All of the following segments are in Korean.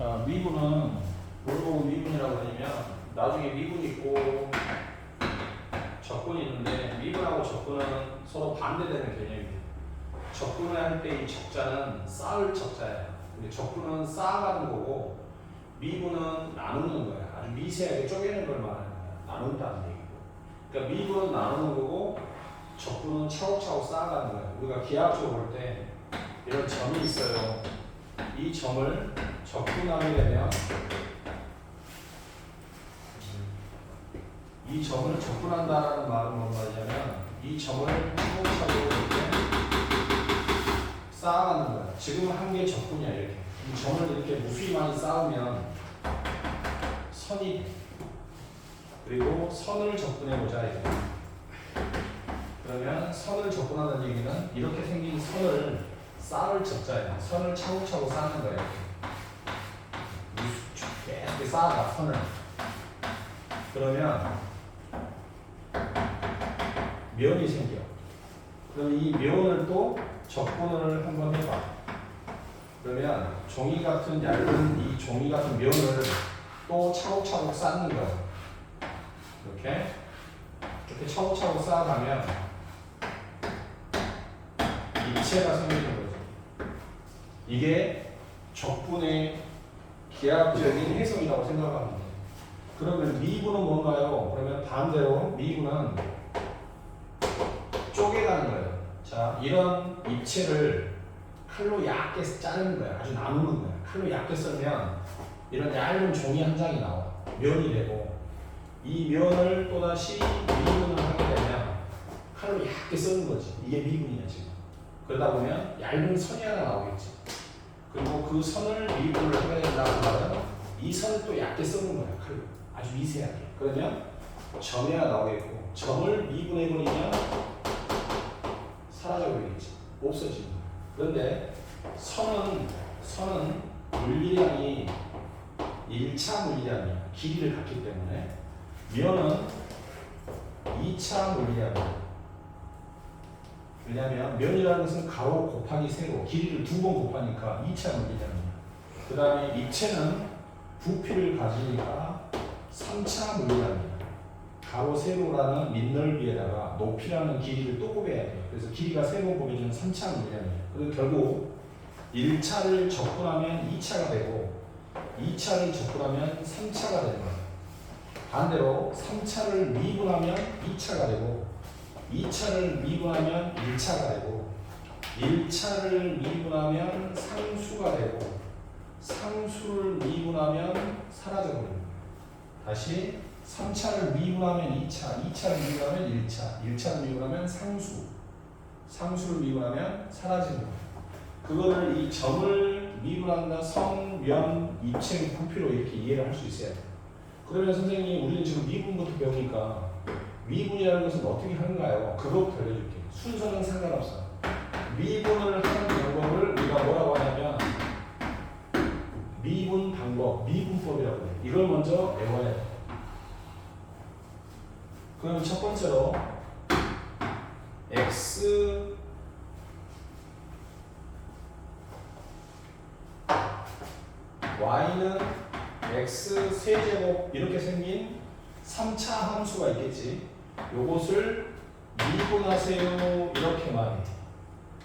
자, 미분은 뭘 보고 미분이라고 하냐면 나중에 미분이 있고 적분이 있는데 미분하고 적분은 서로 반대되는 개념입니다. 적분을 할 때 이 적자는 쌓을 적자예요. 근데 적분은 쌓아가는 거고 미분은 나누는 거예요. 아주 미세하게 쪼개는 걸 말하는 거예요. 나눈다는 얘기고. 그러니까 미분은 나누는 거고 적분은 차곡차곡 쌓아가는 거예요. 우리가 기하학적으로 볼 때 이런 점이 있어요. 이 점을 적분하게 되면 이 점을 적분한다라는 말은 뭔 말이냐면 이 점을 차곡차곡 이렇게 쌓아가는 거야. 지금은 한 개의 적분이야. 이렇게 이 점을 이렇게 무수히 많이 쌓으면 선이 돼. 그리고 선을 적분해보자 이거. 그러면 선을 적분하는 얘기는 이렇게 생긴 선을 쌓을 적자예요. 선을 차곡차곡 쌓는 거예요. 이렇게 쌓아가 선을. 그러면 면이 생겨. 그럼 이 면을 또 적분을 한번 해봐. 그러면 종이 같은 얇은 이 종이 같은 면을 또 차곡차곡 쌓는 거예요. 이렇게 차곡차곡 쌓아가면 입체가 생기는 거죠. 이게 적분의 기하학적인 해석이라고 생각합니다. 그러면 미분은 뭔가요? 그러면 반대로 미분은 쪼개가는 거예요. 자, 이런 입체를 칼로 얇게 자르는 거야. 아주 나누는 거야. 칼로 얇게 썰면 이런 얇은 종이 한 장이 나와. 면이 되고 이 면을 또다시 미분을 하게 되면 칼로 얇게 썰는 거지. 이게 미분이야 지금. 그러다 보면 얇은 선이 하나 나오겠지. 그리고 그 선을 미분을 하게 된다고 하면 이 선을 또 얇게 썰는 거야. 칼로. 아주 미세하게. 그러면 점이 하나 나오겠고 점을 미분해버리면 사라져버리겠지. 없어지는 거야. 그런데 선은 물리량이 1차 물리량이야. 길이를 갖기 때문에 면은 2차 물리량이야. 왜냐하면 면이라는 것은 가로 곱하기 세로 길이를 2번 곱하니까 2차 물리량이야. 그 다음에 입체는 부피를 가지니까 3차 물리량이야. 가로 세로라는 밑넓이에다가 높이라는 길이를 또 곱해야 돼. 그래서 길이가 세로 곱해주는 3차 물리량이야. 그래서 결국 1차를 적분하면 2차가 되고 2차를 적분하면 3차가 되는 거야. 반대로 3차를 미분하면 2차가 되고 2차를 미분하면 1차가 되고 1차를 미분하면 상수가 되고 상수를 미분하면 사라져버립니다. 다시 3차를 미분하면 2차, 2차를 미분하면 1차, 1차를 미분하면 상수, 상수를 미분하면 사라지는 거예요. 그거를 이 점을 미분한다 선, 면, 입체, 부피로 이렇게 이해를 할 수 있어야 돼요. 그러면 선생님 우리는 지금 미분부터 배우니까 미분이라는 것은 어떻게 하는가요? 그것부터 알려줄게. 순서는 상관없어. 미분을 하는 방법을 우리가 뭐라고 하냐면 미분 방법, 미분법이라고 해요. 이걸 먼저 외워야 돼요. 그럼 첫 번째로 x y는 x 세제곱 이렇게 생긴 3차 함수가 있겠지. 요것을 미분하세요 이렇게 말해.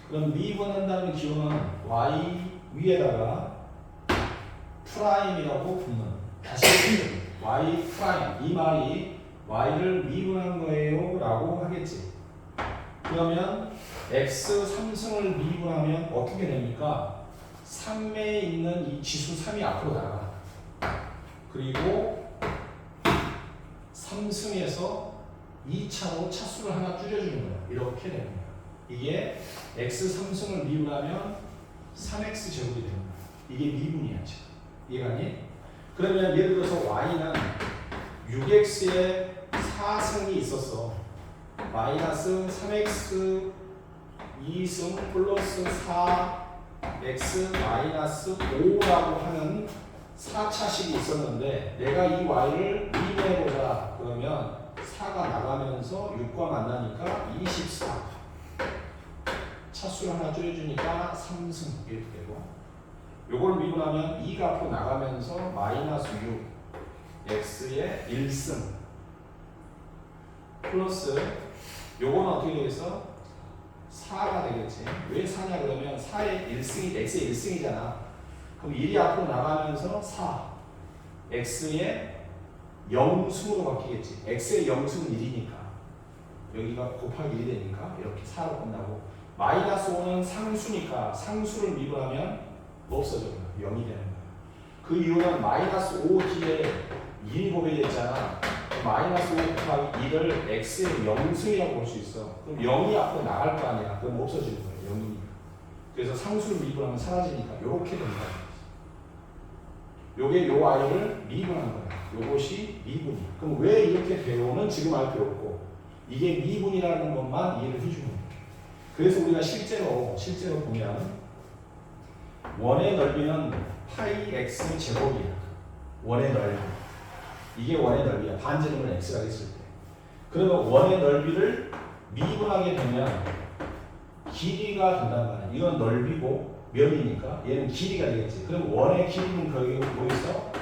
그럼 미분한다는 기호는 y 위에다가 프라임이라고 붙는. 다시 y 프라임 이 말이 y를 미분한 거예요 라고 하겠지. 그러면 x 3승을 미분하면 어떻게 됩니까? 3매에 있는 이 지수 3이 앞으로 나가. 그리고 3승에서 2차로 차수를 하나 줄여주는 거야. 이렇게 되는 거야. 이게 x 3승을 미분하면 3x 제곱이 되는 거야. 이게 미분이야 지금. 이해가니? 그러면 예를 들어서 y는 6x에 4승이 있었어. 마이너스 3x 2승 플러스 4x 마이너스 5라고 하는 4차식이 있었는데 내가 이 y를 미분해보자 그러면 4가 나가면서 6과 만나니까 24 차수를 하나 줄여주니까 3승 이렇게 되고 요걸 미분하면 2가 앞으로 나가면서 마이너스 6 x의 1승 플러스 요거는 어떻게 되겠어? 4가 되겠지. 왜 4냐 그러면 4의 1승이 x의 1승이잖아. 그럼 1이 앞으로 나가면서 4 x의 0승으로 바뀌겠지. x의 0승은 1이니까 여기가 곱하기 1이 되니까 이렇게 4로 끝나고 마이너스 5는 상수니까 상수를 미분하면 없어져. 0이 되는 거야. 그 이유는 마이너스 5 뒤에 1이 곱해져 있잖아. 마이너스 5 곱하기 1을 x의 0승이라고 볼 수 있어. 그럼 0이 앞으로 나갈 거 아니야. 그럼 없어지는 거야. 0이니까. 그래서 상수를 미분하면 사라지니까 이렇게 된다. 요게 요 아이를 미분한 거야. 요것이 미분이야. 그럼 왜 이렇게 돼요는 지금 알 필요 없고 이게 미분이라는 것만 이해를 해주는 거야. 그래서 우리가 실제로 보면 원의 넓이는 파이 x 제곱이야. 원의 넓이. 이게 원의 넓이야. 반지름은 x가 됐을 때. 그러면 원의 넓이를 미분하게 되면 길이가 된단 말이야. 이건 넓이고 면이니까 얘는 길이가 되겠지. 그럼 원의 길이는 거기 뭐있어?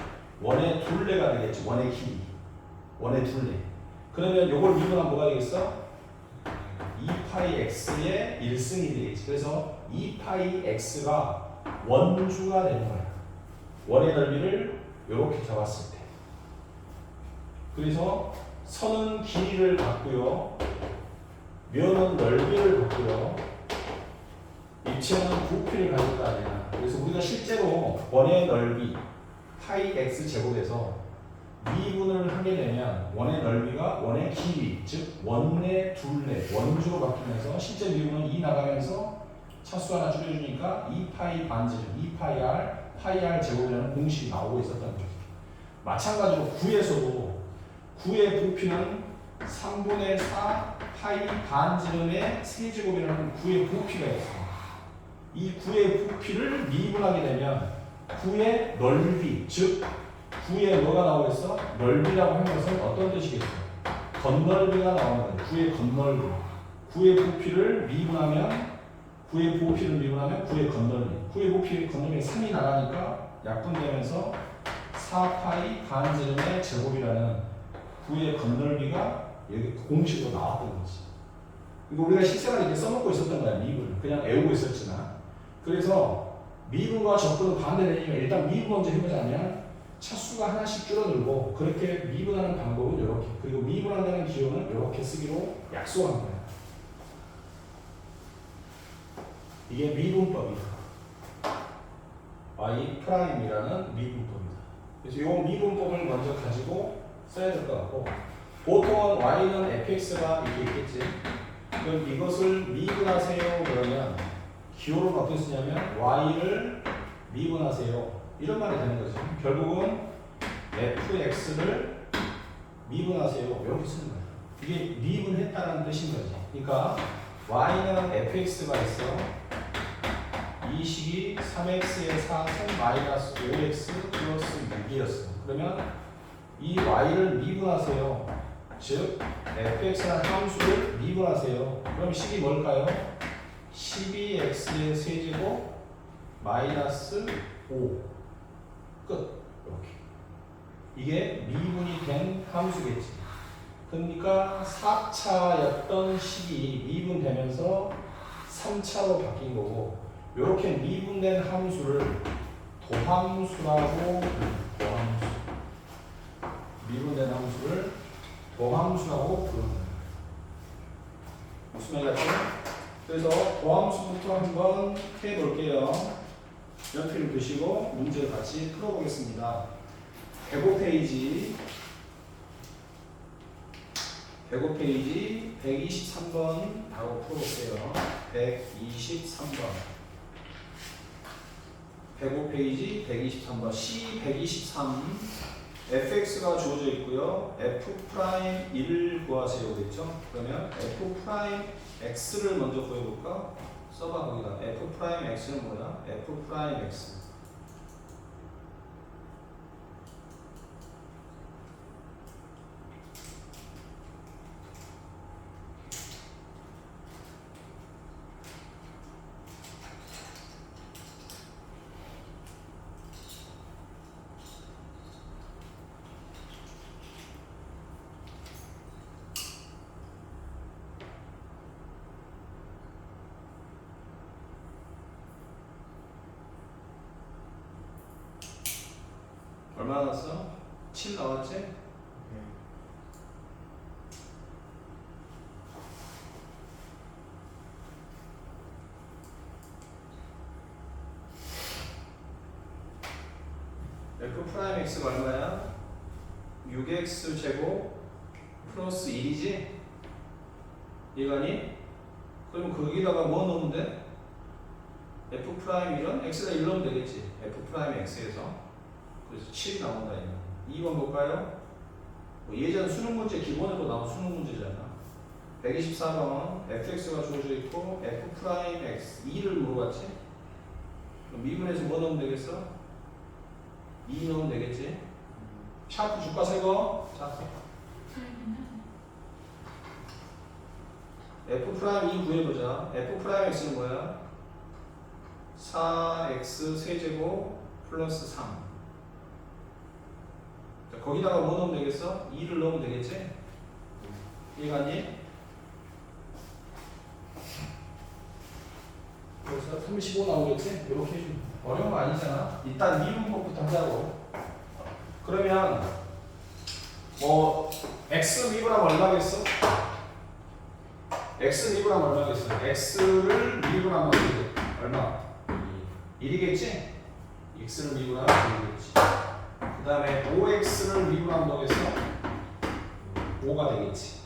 원의 둘레가 되겠지. 원의 길이. 원의 둘레. 그러면 요걸 미분하면 뭐가 되겠어? 2파이 x의 1승이 되겠지. 그래서 2파이 x가 원주가 되는 거야. 원의 넓이를 이렇게 잡았을 때. 그래서 선은 길이를 갖고요. 면은 넓이를 갖고요. 입체는 부피를 가질 거 아니야. 그래서 우리가 실제로 원의 넓이 파이 x 제곱에서 미분을 하게 되면 원의 넓이가 원의 길이, 즉 원의 둘레, 원주로 바뀌면서 실제 미분은 2 나가면서 차수 하나 줄여주니까 2파이 반지름, 2파이 r, 파이 r 제곱이라는 공식이 나오고 있었던 거죠. 마찬가지로 9에서도 9의 부피는 3분의 4 파이 반지름의 세제곱이라는 9의 부피가 있어요. 이 9의 부피를 미분하게 되면 9의 넓이, 즉 9의 뭐가 나오겠어? 넓이라고 하는 것은 어떤 뜻이겠어? 겉넓이가 나오는 거예요. 9의 겉넓이. 9의 부피를 미분하면 9의 겉넓이. 9의 부피 겉넓이 3이 나가니까 약분되면서 4파이 반지름의 제곱이라는 9의 겉넓이가 여기 공식으로 나왔던 거지. 그러니까 우리가 실생활에 이렇게 써먹고 있었던 거야. 미분을. 그냥 외우고 있었지만. 그래서 미분과 적분은 반대되니까 일단 미분 먼저 해보자면 차수가 하나씩 줄어들고 그렇게 미분하는 방법은 이렇게. 그리고 미분한다는 기호는 이렇게 쓰기로 약속한 거야. 이게 미분법이다. y''이라는 미분법이다. 그래서 이 미분법을 먼저 가지고 써야 될 것 같고 보통은 y는 fx가 이렇게 있겠지. 그럼 이것을 미분하세요 그러면 기호를 어떻게 쓰냐면 y를 미분하세요 이런 말이 되는 거죠. 결국은 fx를 미분하세요 이렇게 쓰는 거예요. 이게 미분했다는 뜻인 거지. 그러니까 y는 fx가 있어. 이 식이 3x의 4승 마이너스 5x 플러스 6이었어. 그러면 이 y를 미분하세요. 즉 fx라는 함수를 미분하세요. 그럼 식이 뭘까요? 12x의 세제곱 마이너스 5 끝. 이렇게. 이게 미분이 된 함수겠지. 그러니까 4차였던 식이 미분되면서 3차로 바뀐 거고 이렇게 미분된 함수를 도함수라고 도함수. 미분된 함수를 도함수라고 부르는 거예요. 무슨 말이겠죠? 그래서 도함수부터 한번 해볼게요. 연필을 드시고 문제를 같이 풀어보겠습니다. 105페이지 123번 바로 풀어볼게요. 123번 105페이지 123번 C123 fx가 주어져 있고요. f'1 구하세요 그랬죠? 그러면 f'x를 먼저 구해볼까? 써봐 거기다. f'x는 뭐야? f'x 얼마 나왔어? 7 나왔지? f 프라임 x가 얼마야? 6x 제곱 플러스 1이지? 이해가니? 그럼 거기다가 뭐 넣으면 돼? f 프라임 1은 x에다 1 넣으면 되겠지? f 프라임 x에서 그래서 7이 나온다 이거. 2번 볼까요? 예전 수능 문제 기본으로 나온 수능 문제잖아. 124번 fx가 주어져 있고 f 프라임 x 2를 물어봤지? 그럼 미분에서 뭐 넣으면 되겠어? 2 넣으면 되겠지? 샤프 주가 새거. 자, f 프라임 2 구해보자. f 프라임 x는 뭐야? 4x 세제곱 플러스 3. 자, 거기다가 뭐 넣으면 되겠어? 2를 넣으면 되겠지? 이해가니? 그래서 35 나오겠지? 이렇게 해주면 어려운 거 아니잖아. 일단 미분법부터 하자고. 그러면 뭐 x 미분하면 얼마겠어? x 미분하면 얼마겠어? x를 미분하면 얼마? 1이겠지? x를 미분하면 1이겠지. 그 다음에 5x를 미분하면 뭐겠어? 5가 되겠지.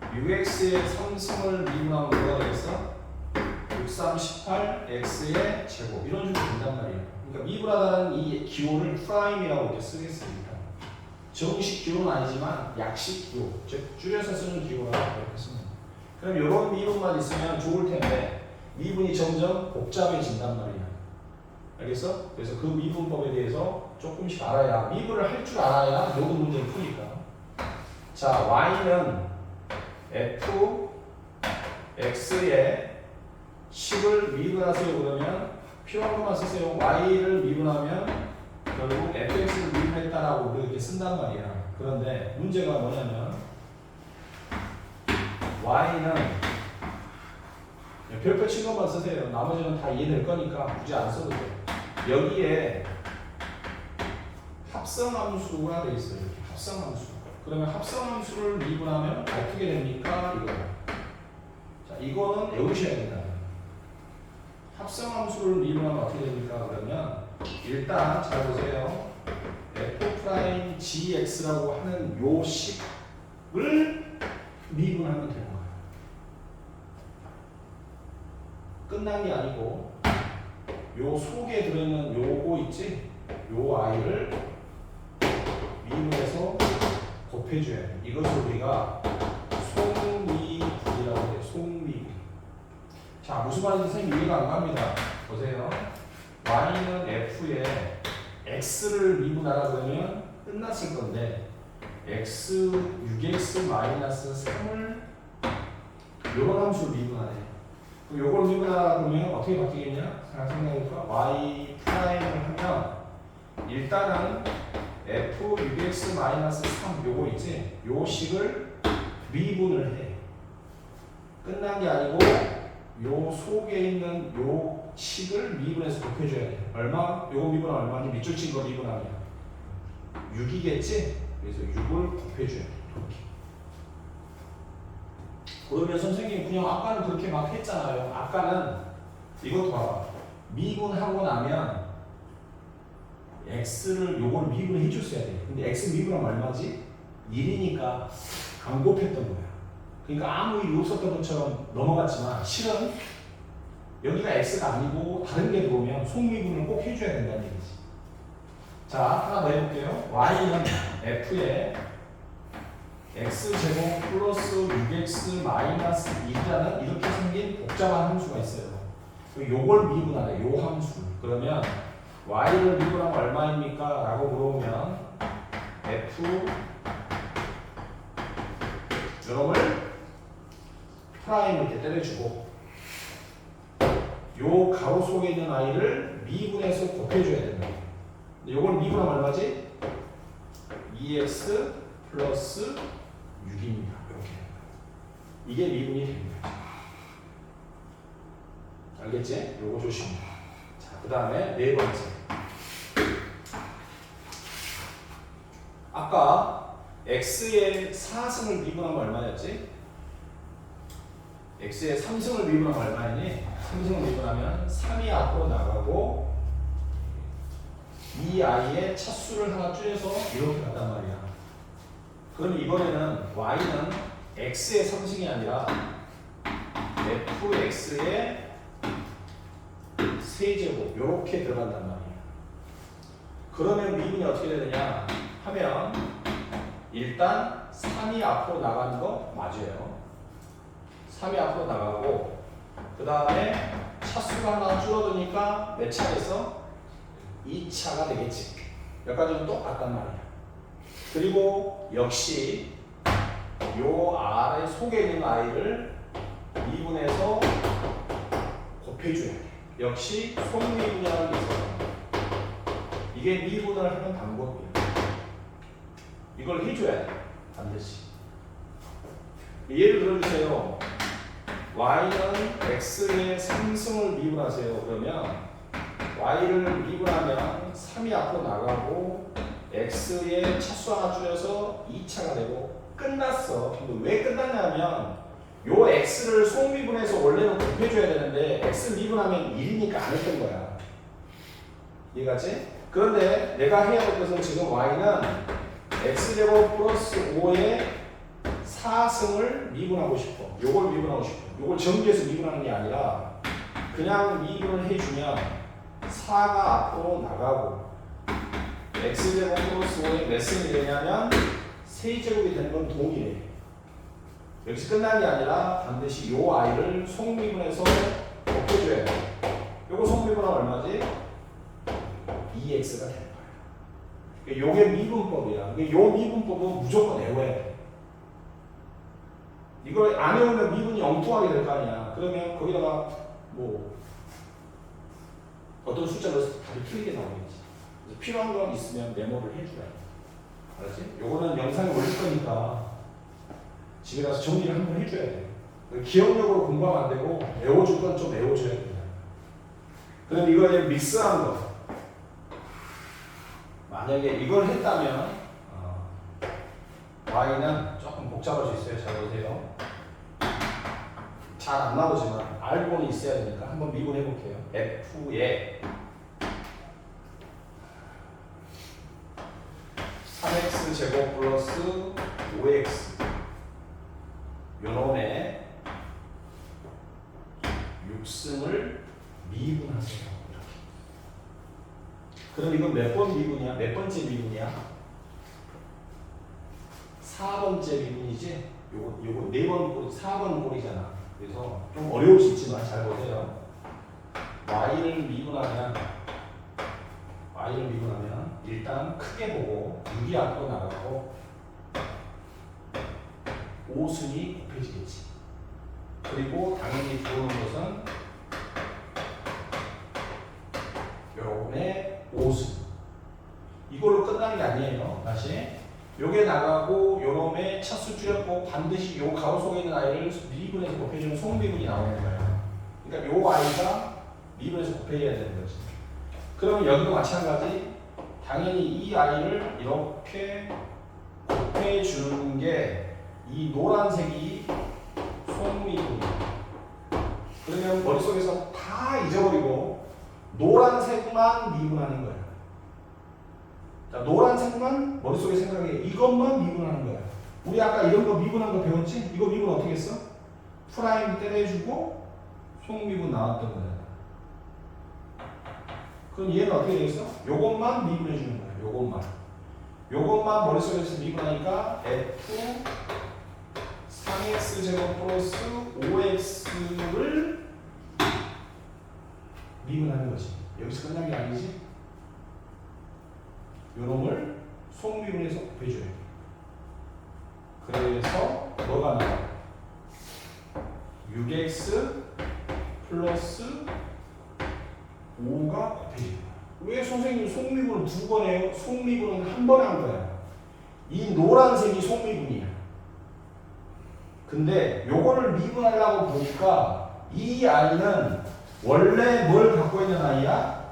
6x의 3승을 미분하면 뭐가 되겠어? 6, 3, 18, x의 제곱 이런 식으로 된단 말이에요. 그러니까 미분하다는 이 기호를 프라임이라고 이렇게 쓰겠습니다. 정식 기호는 아니지만 약식 기호, 즉 줄여서 쓰는 기호라고 이렇게 씁니다. 그럼 이런 미분만 있으면 좋을 텐데 미분이 점점 복잡해진단 말이야. 알겠어? 그래서 그 미분법에 대해서 조금씩 알아야, 미분을 할 줄 알아야 모든 문제를 푸니까. 자, y는 f x의 10을 미분하세요. 그러면 필요한 것만 쓰세요. y를 미분하면 결국 fx를 미분했다라고 이렇게 쓴단 말이야. 그런데 문제가 뭐냐면 y는 별표 친 것만 쓰세요. 나머지는 다 이해될 거니까 굳이 안 써도 돼요. 여기에 합성함수가 돼 있어요. 이렇게 합성함수. 그러면 합성함수를 미분하면 어떻게 됩니까? 이거예요. 자, 이거는 외우셔야 된다. 합성함수를 미분하면 어떻게 됩니까? 그러면 일단 잘 보세요. f' gx라고 하는 요 식을 미분하면 되는 거예요. 끝난 게 아니고 요 속에 들어있는 요거 있지? 요 i를 미분해서 곱해줘야 돼. 이것을 우리가 속미분이라고 해요. 속미분. 자, 무슨 말인지 선생님 이해가 안 갑니다. 보세요. y는 f에 x를 미분하라 그러면 끝났을 건데 x, 6x 마이너스 3을 요런 함수를 미분하네. 그럼 요걸 미분하라 그러면 어떻게 바뀌겠냐? 생각해볼까? y 프라임을 하면 일단은 f, 6x 마이너스 3 요거 있지? 요 식을 미분을 해. 끝난 게 아니고 요 속에 있는 요 식을 미분해서 곱해줘야 돼. 얼마? 요거 미분하면 얼마니? 밑줄 친 거 미분하면 6이겠지? 그래서 6을 곱해줘야 돼. 이렇게. 그러면 선생님 그냥 아까는 그렇게 막 했잖아요. 아까는 이것도 봐봐. 미분하고 나면 x를 요걸 미분해 줬어야 돼. 근데 x 미분하면 얼마지? 1이니까 안 곱했던 거야. 그러니까 아무 일이 없었던 것처럼 넘어갔지만 실은 여기가 x가 아니고 다른 게 들어오면 속미분을 꼭 해줘야 된다는 얘기지. 자, 하나 더 해볼게요. y는 f에 x제곱 플러스 6x 마이너스 2라는 이렇게 생긴 복잡한 함수가 있어요. 요걸 미분하래. 요 함수. 그러면 y를 미분하면 얼마입니까? 라고 물어보면 f 요놈을 프라임 이렇게 때려주고 요 가로 속에 있는 i를 미분해서 곱해줘야 된다. 요걸 미분하면 얼마지? 2x 플러스 6입니다. 이렇게. 이게 미분이 됩니다. 알겠지? 요거 조심해. 자, 그 다음에 네 번째. 아까 x의 4승을 미분하면 얼마였지? x의 3승을 미분하면 얼마니? 3승을 미분하면 3이 앞으로 나가고 이 i의 차수를 하나 줄여서 이렇게 간단 말이야. 그럼 이번에는 y는 x의 3승이 아니라 fx의 세제곱 이렇게 들어간단 말이야. 그러면 미분이 어떻게 되느냐 하면 일단 3이 앞으로 나가는 거 맞아요. 3이 앞으로 나가고 그 다음에 차수가 하나 줄어드니까 몇 차겠어? 2차가 되겠지. 여기까지는 똑같단 말이야. 그리고 역시 요 아래 속에 있는 i를 미분해서 곱해줘야 돼. 역시 속미분이라는 게 있어요. 이게 미분을 하는 방법이에요. 이걸 해줘야 돼. 반드시. 예를 들어주세요. y는 x의 3승을 미분하세요. 그러면 y를 미분하면 3이 앞으로 나가고 x의 차수 하나 줄여서 2차가 되고 끝났어. 근데 왜 끝났냐면 요 x를 속미분해서 원래는 곱해줘야 되는데 x 미분하면 1이니까 안 했던 거야. 이해가지? 그런데 내가 해야 될 것은 지금 y는 x제곱 플러스 5의 4승을 미분하고 싶어. 요걸 미분하고 싶어. 요걸 전개해서 미분하는 게 아니라 그냥 미분을 해주면 4가 앞으로 나가고 x제곱 플러스 5의 몇 승이 되냐면 세제곱이 되는 건 동일해. 여기서 끝난 게 아니라 반드시 요 i를 속미분해서 곱해줘야 돼. 요거 속미분하면 얼마지? 2x가 되는 거야. 요게 미분법이야. 요 미분법은 무조건 외워야 돼. 이걸 안 외우면 미분이 엉뚱하게 될 거 아니야. 그러면 거기다가 뭐 어떤 숫자 넣어서 답이 틀리게 나오겠지. 그래서 필요한 거 있으면 메모를 해줘야 돼. 알았지? 요거는 영상에 올릴 거니까 집에 가서 정리를 한번 해줘야 돼. 기억력으로 공부하면 안 되고 외워줄 건 좀 외워줘야 돼. 그럼 이거 이제 믹스한 거. 만약에 이걸 했다면 y는 조금 복잡할 수 있어요. 잘 보세요. 잘 안 나오지만 알고는 있어야 되니까 한번 미분해 볼게요. f의 3x 제곱 플러스 5x 요놈의 6승을 미분하세요. 이렇게. 그럼 이건 몇 번 미분이야? 몇 번째 미분이야? 4번째 미분이지? 요거 4번 꼴, 4번 꼴이잖아. 그래서 좀 어려울 수 있지만 잘 보세요. y를 미분하면 일단 크게 보고 6이 앞으로 나가고 5승이 곱해지겠지. 그리고 당연히 들어오는 것은 여러분의 5승. 이걸로 끝나는 게 아니에요. 다시 요게 나가고 요놈의 차수 줄였고 반드시 요 가로 속에 있는 i를 미분해서 곱해주면 속미분이 나오는 거예요. 그러니까 요 i가 미분해서 곱해야 되는 거지. 그러면 여기도 마찬가지. 당연히 이 i를 이렇게 곱해주는 게 이 노란색이 속미분이에요. 그러면 머릿속에서 다 잊어버리고 노란색만 미분하는 거예요. 자, 노란색만 머릿속에 생각해. 이것만 미분하는 거야. 우리 아까 이런 거 미분한 거 배웠지? 이거 미분 어떻게 했어? 프라임 때려주고 속미분 나왔던 거야. 그럼 얘는 어떻게 되겠어? 요것만 미분해 주는 거야. 요것만 머릿속에서 미분하니까 f 3x 제곱 플러스 5x를 미분하는 거지. 여기서 끝난 게 아니지? 요놈을 속미분해서 곱해줘야 돼. 그래서 뭐가 나와? 6x 플러스 5가 곱해지는 거야. 왜 선생님 속미분을 2번 해요? 속미분은 한 번에 한 거야. 이 노란색이 속미분이야. 근데 요거를 미분하려고 보니까 이 아이는 원래 뭘 갖고 있는 아이야?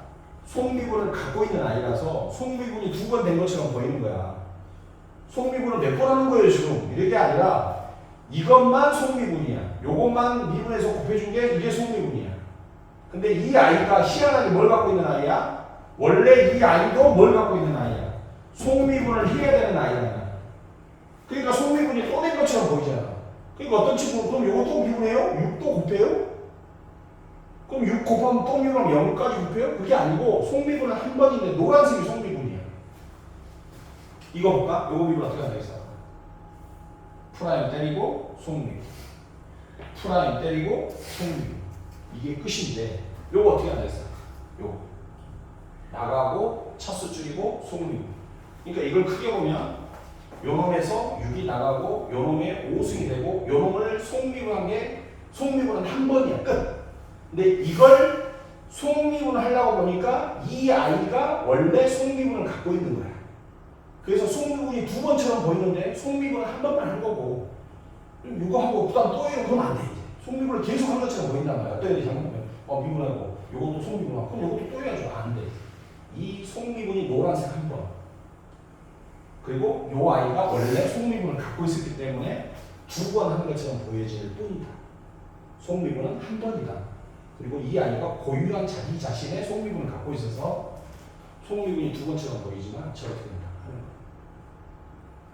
속미분을 갖고 있는 아이라서 속미분이 2번 된 것처럼 보이는 거야. 속미분을 몇 번 하는 거예요 지금. 이게 아니라 이것만 속미분이야. 요것만 미분해서 곱해준 게 이게 속미분이야. 근데 이 아이가 희한하게 뭘 갖고 있는 아이야? 원래 이 아이도 뭘 갖고 있는 아이야? 속미분을 해야 되는 아이야. 그러니까 속미분이 또 된 것처럼 보이잖아. 그러니까 어떤 친구는 그럼 요것도 미분해요? 6도 곱해요? 그럼 6 곱하면 또 미분하면 0까지 곱해요? 그게 아니고 속미분은 한 번인데 노란색이 속미분이야. 이거 볼까? 요거 미분 어떻게 한다 했어? 프라임 때리고 속미분. 프라임 때리고 속미분. 이게 끝인데 요거 어떻게 한다 했어? 요거. 나가고 차수 줄이고 속미분. 그러니까 이걸 크게 보면 요 놈에서 6이 나가고 요 놈에 5승이 되고 요 놈을 속미분한 게 속미분은 한 번이야. 끝. 근데 이걸 속미분을 하려고 보니까 이 아이가 원래 속미분을 갖고 있는 거야. 그래서 속미분이 두 번처럼 보이는데 속미분은 한 번만 한 거고 이거 하고 그다음 또 해요. 그러면 안 돼. 이제 속미분을 계속 한 것처럼 보인단 말이야. 어떤 애들이 잘못 보면 미분하고 이것도 속미분하고 그럼 이것도 또 해야죠. 안 돼. 이 속미분이 노란색 한 번. 그리고 요 아이가 원래 속미분을 갖고 있었기 때문에 두 번 하는 것처럼 보여질 뿐이다. 속미분은 한 번이다. 그리고 이 아이가 고유한 자기 자신의 속미분을 갖고 있어서 속미분이 두 번처럼 보이지만 저렇게 된다.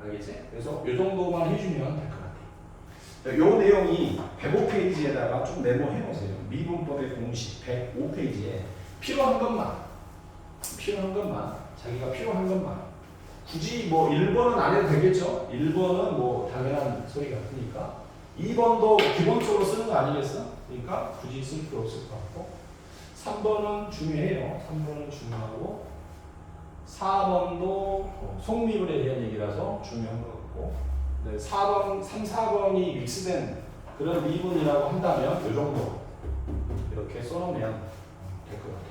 알겠지? 그래서 이 정도만 해주면 될 것 같아. 이 내용이 105페이지에다가 좀 메모해 놓으세요. 미분법의 공식 105페이지에 필요한 것만 자기가 필요한 것만 굳이 뭐 1번은 안 해도 되겠죠? 1번은 뭐 당연한 소리 같으니까 2번도 기본적으로 쓰는 거 아니겠어? 그러니까 굳이 쓸 필요 없을 것 같고 3번은 중요해요. 3번은 중요하고 4번도 속미분에 대한 얘기라서 중요한 것 같고 4번, 3, 4번이 믹스된 그런 미분이라고 한다면 이 정도 이렇게 써놓으면 될 것 같아요.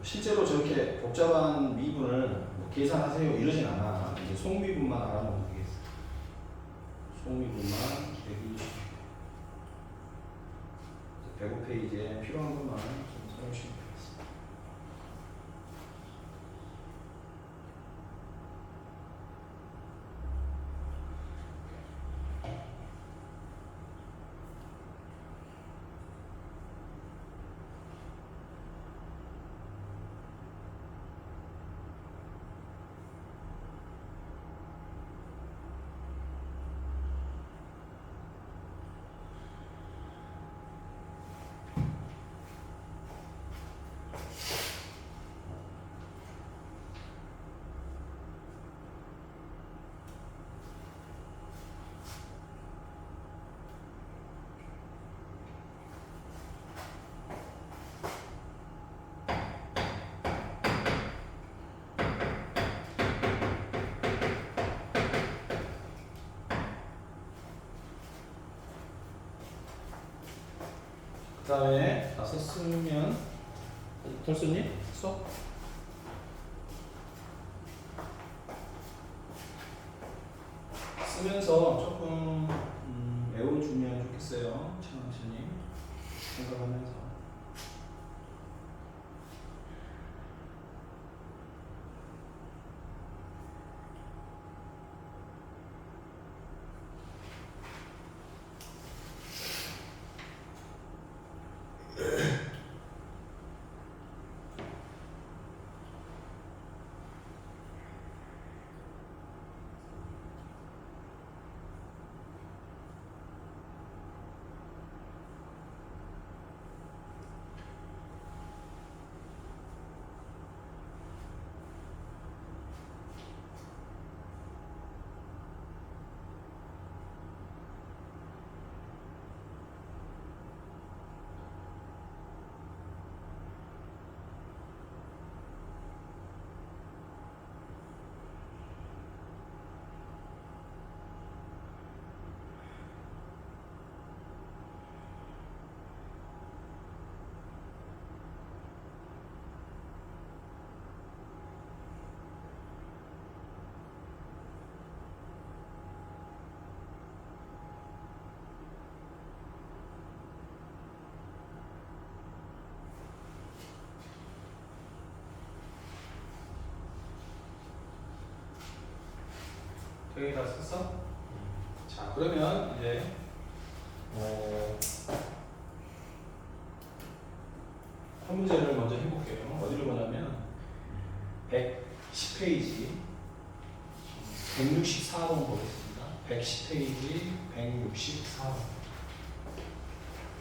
실제로 저렇게 복잡한 미분을 뭐 계산하세요 이러진 않아. 이제 속미분만 알아보면 되겠어. 속미분만 기억이 105페이지에 필요한 것만 좀 써주시면 되겠습니다. 그 다음에 다 썼으면 덜 썼니? 써? 쓰면서 조금 외워주면 좋겠어요. 천천히 생각하면서. 여기다 썼어? 자, 그러면 이제 한 문제를 먼저 해볼게요. 어디로 보냐면 110페이지 164번 보겠습니다. 110페이지 164번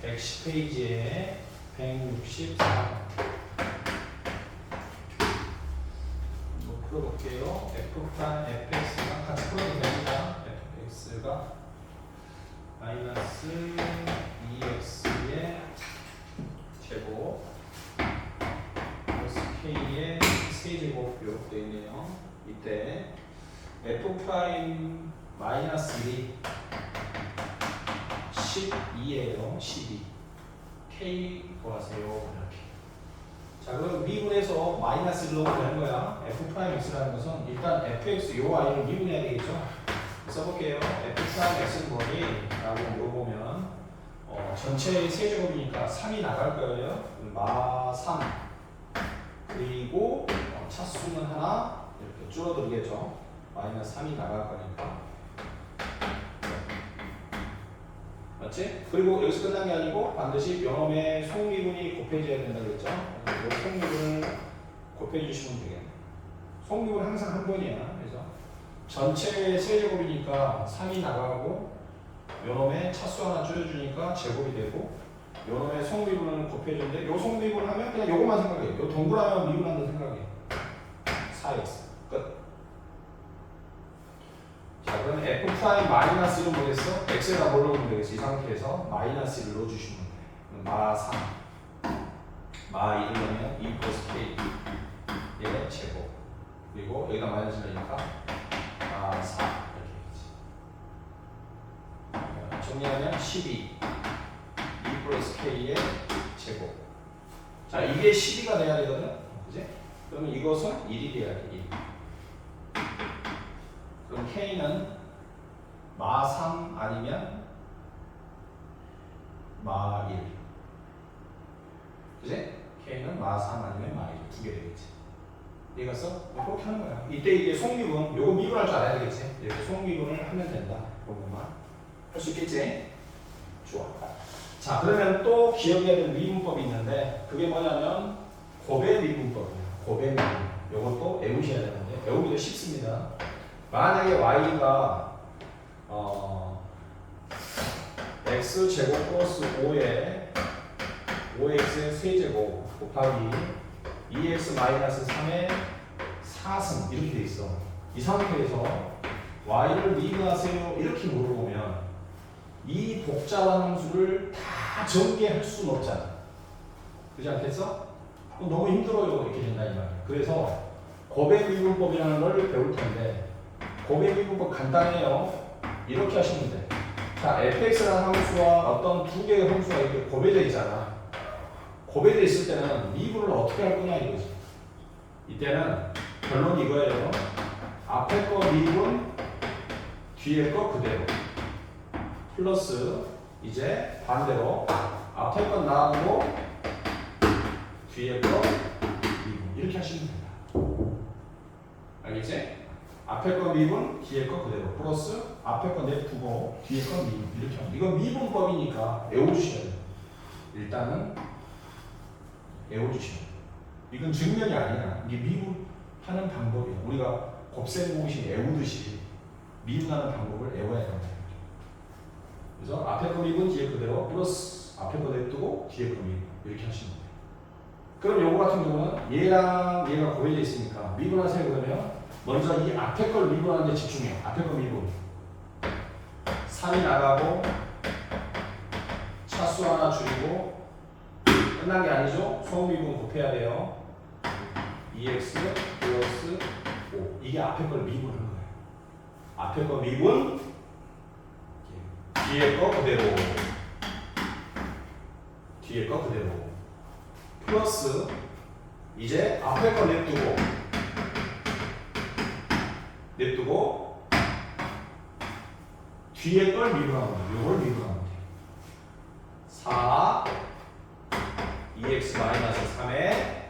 110페이지에 164번 풀어볼게요. F'랑 fx가 같이 풀어도 됩니다. fx가 마이너스 2x의 제곱 플러스 k의 세제곱 이렇게 되어 있네요. 이때 f 프라임 마이너스 1이 12예요. 12 k 구하세요. 이렇게. 자, 그럼 미분해서 마이너스 1로 되는 거야. f 프라임 x라는 것은 일단 fx 요 i를 미분해야 되겠죠. 써볼게요. f 프라임 x는 뭐니? 라고 물어보면 전체의 세제곱이니까 3이 나갈 거예요. 마 3 그리고 차수는 하나 이렇게 줄어들겠죠. 마이너스 3이 나갈 거니까. 맞지? 그리고 여기서 끝난 게 아니고 반드시 요놈의 속미분이 곱해져야 된다고 했죠. 이 속미분을 곱해 주시면 되겠네. 속미분 항상 한 번이야. 그래서 전체 세제곱이니까 3이 나가고 요놈의 차수 하나 줄여주니까 제곱이 되고 요놈의 속미분을 곱해주는데 요 속미분 하면 그냥 요것만 생각해. 요 동그라면 미분한다 생각해. 4x 끝. 자, 그럼 f 프라임 마이너스 1은 뭐겠어? x에다 뭘 넣으면 되겠어? 이 상태에서 마이너스 1을 넣어주시면 돼. 마 3 마 1을 넣으면 2 플러스 k의 제곱 그리고 여기다 마이너스 1이니까 마 4 이렇게 되지. 정리하면 12 2 플러스 k의 제곱. 자, 이게 12가 돼야 되거든. 그지? 그러면 이것은 1이 돼야 돼. 1. 그럼 k는 마 3 아니면 마 1. 그지? k는 마 3 아니면 마 1. 두 개 되겠지. 이해갔어? 그렇게 하는 거야. 이때 이게 속미분, 요거 미분할 줄 알아야 되겠지? 이렇게 속미분을 하면 된다. 그것만. 할 수 있겠지? 좋아. 자, 그러면 또 기억해야 될 미분법이 있는데, 그게 뭐냐면, 곱의 미분법이야. 곱의 미분. 요것도 외우셔야 되는데, 외우기도 쉽습니다. 만약에 y가 x제곱 플러스 5에 5x의 세제곱 곱하기 2x 마이너스 3의 4승 이렇게 돼 있어. 이 상태에서 y를 미분하세요 이렇게 물어보면 이 복잡한 함수를 다 전개할 수는 없잖아. 그렇지 않겠어? 너무 힘들어요. 이렇게 된다 이 말이야. 그래서 곱의 미분법이라는 걸 배울 텐데 곱의 미분법 간단해요. 이렇게 하시면 돼. 자, fx라는 함수와 어떤 두 개의 함수가 이렇게 곱해져 있잖아. 곱해져 있을 때는 미분을 어떻게 할 거냐 이거지. 이때는 결론 이거예요. 앞에 거 미분, 뒤에 거 그대로. 플러스 이제 반대로 앞에 건 나누고 뒤에 거 미분. 이렇게 하시면 된다. 알겠지? 앞에 거 미분, 뒤에 거 그대로. 플러스 앞에 거 냅두고 뒤에 거 미분. 이렇게 하면 이건 미분법이니까 외워주셔야 돼요. 일단은 외워주시면 돼요. 이건 증명이 아니야. 이게 미분하는 방법이야. 우리가 곱셈 공식 외우듯이 미분하는 방법을 외워야 된다. 그래서 앞에 거 미분, 뒤에 그대로. 플러스 앞에 거 냅두고 뒤에 거 미분. 이렇게 하시면 돼요. 그럼 요거 같은 경우는 얘랑 얘가 곱해져 있으니까 미분하세요 그러면 먼저 이 앞에 걸 미분하는 데 집중해. 앞에 거 미분. 3이 나가고 차수 하나 줄이고 끝난 게 아니죠? 소미분 곱해야 돼요. 2x 플러스 5. 이게 앞에 걸 미분한 거예요. 앞에 거 미분, 뒤에 거 그대로. 뒤에 거 그대로. 플러스 이제 앞에 거 냅두고 뒤에 걸 미분하면 돼. 요걸 미분하면 돼. 4 2x 마이너스 3에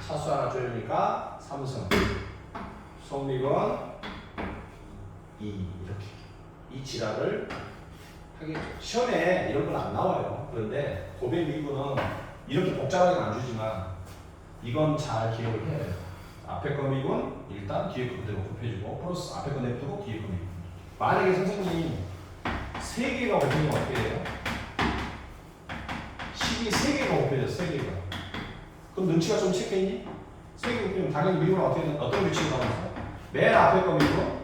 차수 하나 줄이니까 3승. 속미분 이렇게 이 지랄을 하겠죠. 시험에 이런 건 안 나와요. 그런데 고배 미분은 이렇게 복잡하게 안 주지만 이건 잘 기억을 해야 돼요. 앞에 거 미분 일단 뒤에 거 그대로 곱해주고 플러스 앞에 거 냅두고 뒤에 거 미분. 만약에 선생님이 3개가 곱해지면 어떻게 돼요? 식이 3개가 곱해졌어. 3개가. 그럼 눈치가 좀 챘겠니? 3개 곱해지면 당연히 미분은 어떤 규칙이 나오면서 맨 앞에 거 미분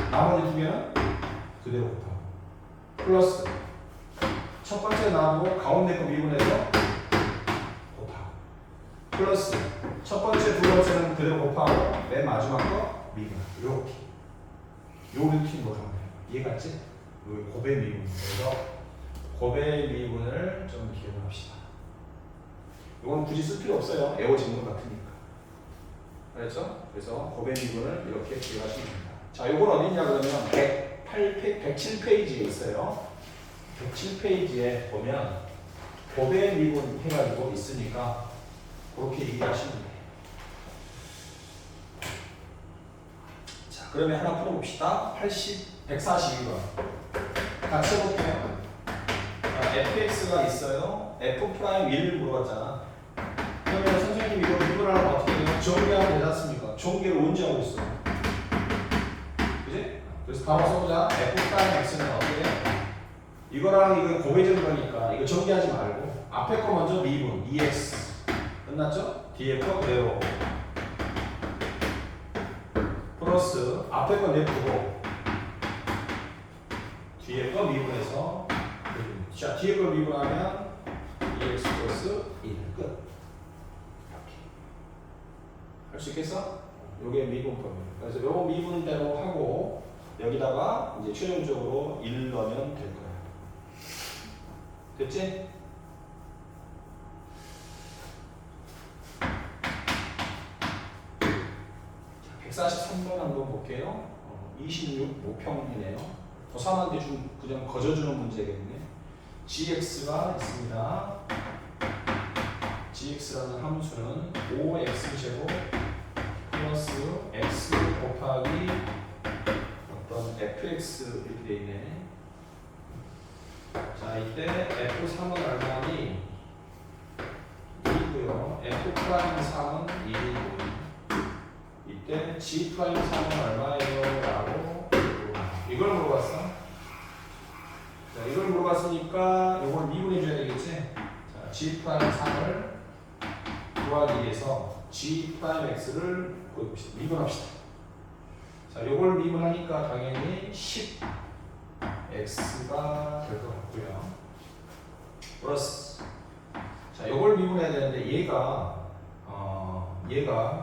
나머지 2개는 그대로 곱하고 플러스 첫 번째 나오고 가운데 거 미분해서 곱하고 플러스 첫 번째 두 번째는 그대로 곱하고 맨 마지막 거 미분 이렇게 요 루틴으로 하면 돼요. 이해갔지? 요 고배 미분. 그래서 고배 미분을 좀 기억합시다. 이건 굳이 쓸 필요 없어요. 에어 질문 같으니까. 알았죠? 그래서 고배 미분을 이렇게 기억하시면 됩니다. 자, 요건 어디냐 그러면 107페이지에 있어요. 107페이지에 보면 고배 미분 해가지고 있으니까 그렇게 얘기하시면 돼요. 자, 그러면 하나 풀어봅시다. 142번. 같이 해볼게요. fx가 있어요. f'1을 물어봤잖아. 그러면 선생님이 이거 미분하려면 어떻게 해요? 정리하면 되지 않습니까? 전개를 언제 하고 있어? 그지? 그래서 바로 써보자. f'x는 어떻게 해요? 이거랑 이거 고배절 거니까 이거 정리하지 말고 앞에 거 먼저 미분 2x 끝났죠? 뒤에 거 그대로 플러스 앞에 거 냅두고 뒤에 거 미분해서 자, 뒤에 거 미분하면 2x 플러스 1 끝. 이렇게 할 수 있겠어? 요게 미분법이에요. 그래서 요거 미분대로 하고 여기다가 이제 최종적으로 1 넣으면 될 거야. 됐지? 자, 143번 한번 볼게요. 26 모평이네요. 고3한테 그냥 거저주는 문제겠네. gx가 있습니다. gx라는 함수는 5x제곱 플러스 x 곱하기 어떤 fx 이렇게 돼 있네. 자, 이때 f3은 얼마니? 2고요. f'3은 1이고 이때 g'3은 얼마예요? 라고 이걸 물어봤어. 자, 이걸 물어봤으니까 이걸 미분해 줘야 되겠지? 자, g'3을 구하기 위해서 g'x를 구해봅시다. 미분합시다. 자, 이걸 미분하니까 당연히 10x가 될 것 같고요. 플러스 자, 이걸 미분해야 되는데 얘가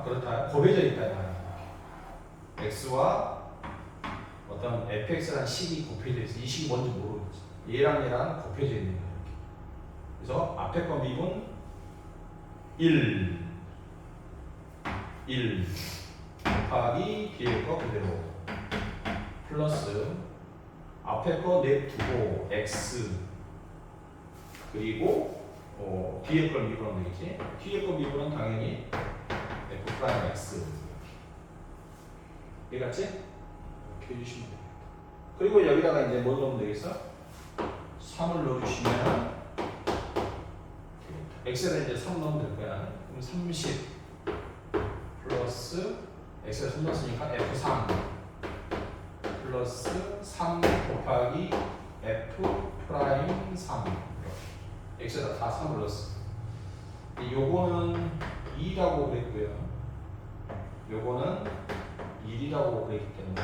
그렇다 곱해져 있다 x와 어떤 fx라는 식이 곱해져 있어. 이 식이 뭔지 모르겠지. 얘랑 곱해져 있는 거야. 그래서 앞에 거 미분 1 곱하기 뒤에 거 그대로 플러스 앞에 거 냅두고 x 그리고 뒤에 걸 미분하면 되겠지. 뒤에 거 미분은 당연히 f'(x) 이해갔지? 이렇게 해주시면 됩니다. 그리고 여기다가 이제 뭘 넣으면 되겠어? 3을 넣어주시면 x에다 이제 3 넣으면 될 거야. 그럼 30 플러스 x에 3 넣었으니까 f3 플러스 3 곱하기 f'3 x에다 다 3을 넣었어. 요거는 2라고 그랬고요. 요거는 1이라고 그랬기 때문에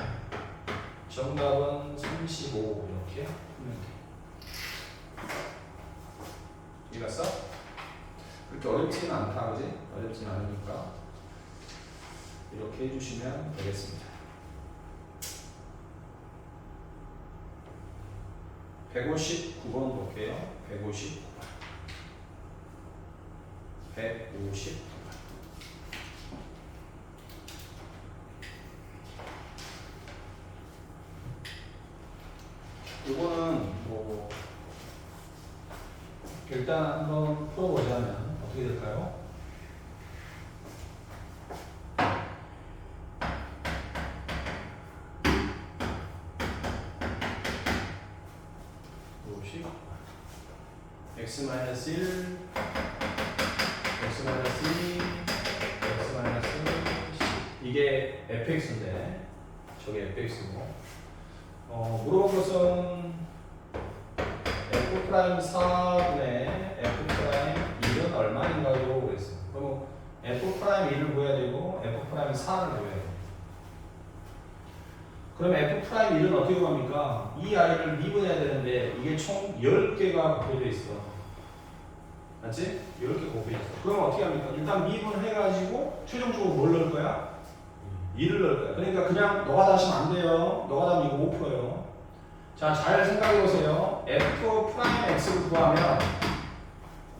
정답은 35 이렇게 하면 돼. 이해갔어? 그렇게 어렵지는 않다, 그지? 어렵지는 않으니까 이렇게 해주시면 되겠습니다. 159번 볼게요. 159번. 이거는 뭐 일단 한번 풀어보자면 어떻게 될까요? 제곱씩 x 마이너스 1 x 마이너스 2 x 마이너스 10 이게 fx인데 저게 fx고 물어본 것은 f 프라임 4분의 f 프라임 1은 얼마인가요? 그랬어요. 그럼 f 프라임 1을 구해야 되고 f 프라임 4를 구해야 돼요. 그럼 f 프라임 1은 어떻게 구합니까? 이 아이를 미분해야 되는데 이게 총 10개가 곱해져 있어. 맞지? 10개 곱해져 있어. 그럼 어떻게 합니까? 일단 미분해가지고 최종적으로 뭘 넣을 거야? 1을 넣을 거야. 그러니까 그냥 너가 다시면 안 돼요. 너가 다면 이거 못 풀어요. 자, 잘 생각해 보세요. f 프라임 x를 구하면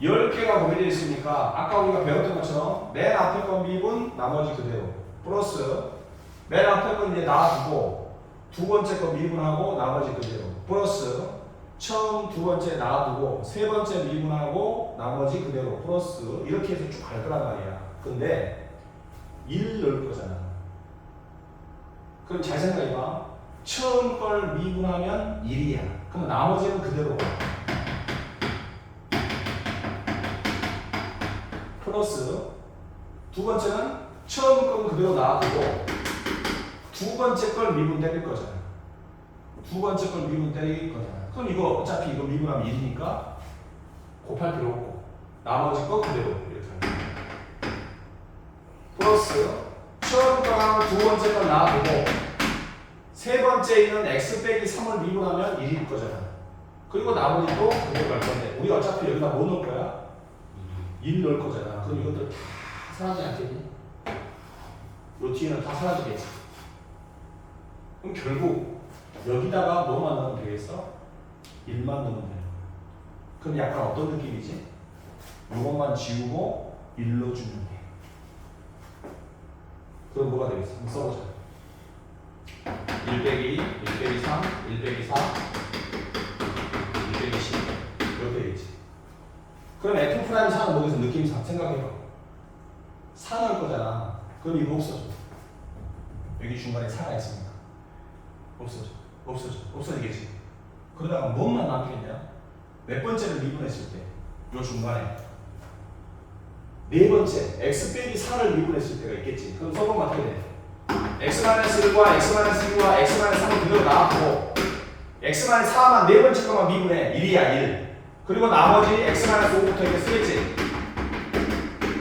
10개가 곱해져 있으니까 아까 우리가 배웠던 것처럼 맨 앞에 건 미분, 나머지 그대로. 플러스 맨 앞에 건 이제 놔두고 두 번째 거 미분하고 나머지 그대로. 플러스 처음 두 번째 놔두고 세 번째 미분하고 나머지 그대로. 플러스 이렇게 해서 쭉 갈 거란 말이야. 근데 1 넣을 거잖아. 그럼 잘 생각해봐. 처음 걸 미분하면 1이야. 그럼 나머지는 그대로. 플러스 두 번째는 처음 건 그대로 놔두고 두 번째 걸 미분 때릴 거잖아. 두 번째 걸 미분 때릴 거잖아. 그럼 이거 어차피 이거 미분하면 1이니까 곱할 필요 없고 나머지 거 그대로 이렇게 하는 거야. 플러스 처음 거랑 두 번째 걸 놔두고 세 번째 있는 x 빼기 3을 미분하면 1일 거잖아. 그리고 나머지도 그대로 갈 건데 우리 어차피 여기다 뭐 넣을 거야? 1 넣을 거잖아. 그럼 이것들 다 사라지지 않겠니? 요 뒤에는 다 사라지겠지. 그럼 결국 여기다가 뭐만 넣으면 되겠어? 1만 넣으면 돼요. 그럼 약간 어떤 느낌이지? 요것만 지우고 1 넣어주면 돼. 그럼 뭐가 되겠어? 한번 써보자. 1 빼기 1 빼기 3 1 빼기 4 1 빼기 10 이렇게 되겠지. 그럼 f 프라임 4는 뭐겠어? 느낌 생각해봐. 4 넣을 거잖아. 그럼 이거 없어져. 여기 중간에 4가 있으니까 없어지겠지. 그러다가 뭐만 남겠냐? 몇 번째를 미분했을 때, 요 중간에 네 번째 x 빼기 4를 미분했을 때가 있겠지. 그럼 써보면 어떻게 돼? x-1과 x-2와 x-3을 그대로 놔두고 x-4만 네 번째 것만 미분해. 1이야 1. 그리고 나머지 x-5부터 이렇게 쓰겠지.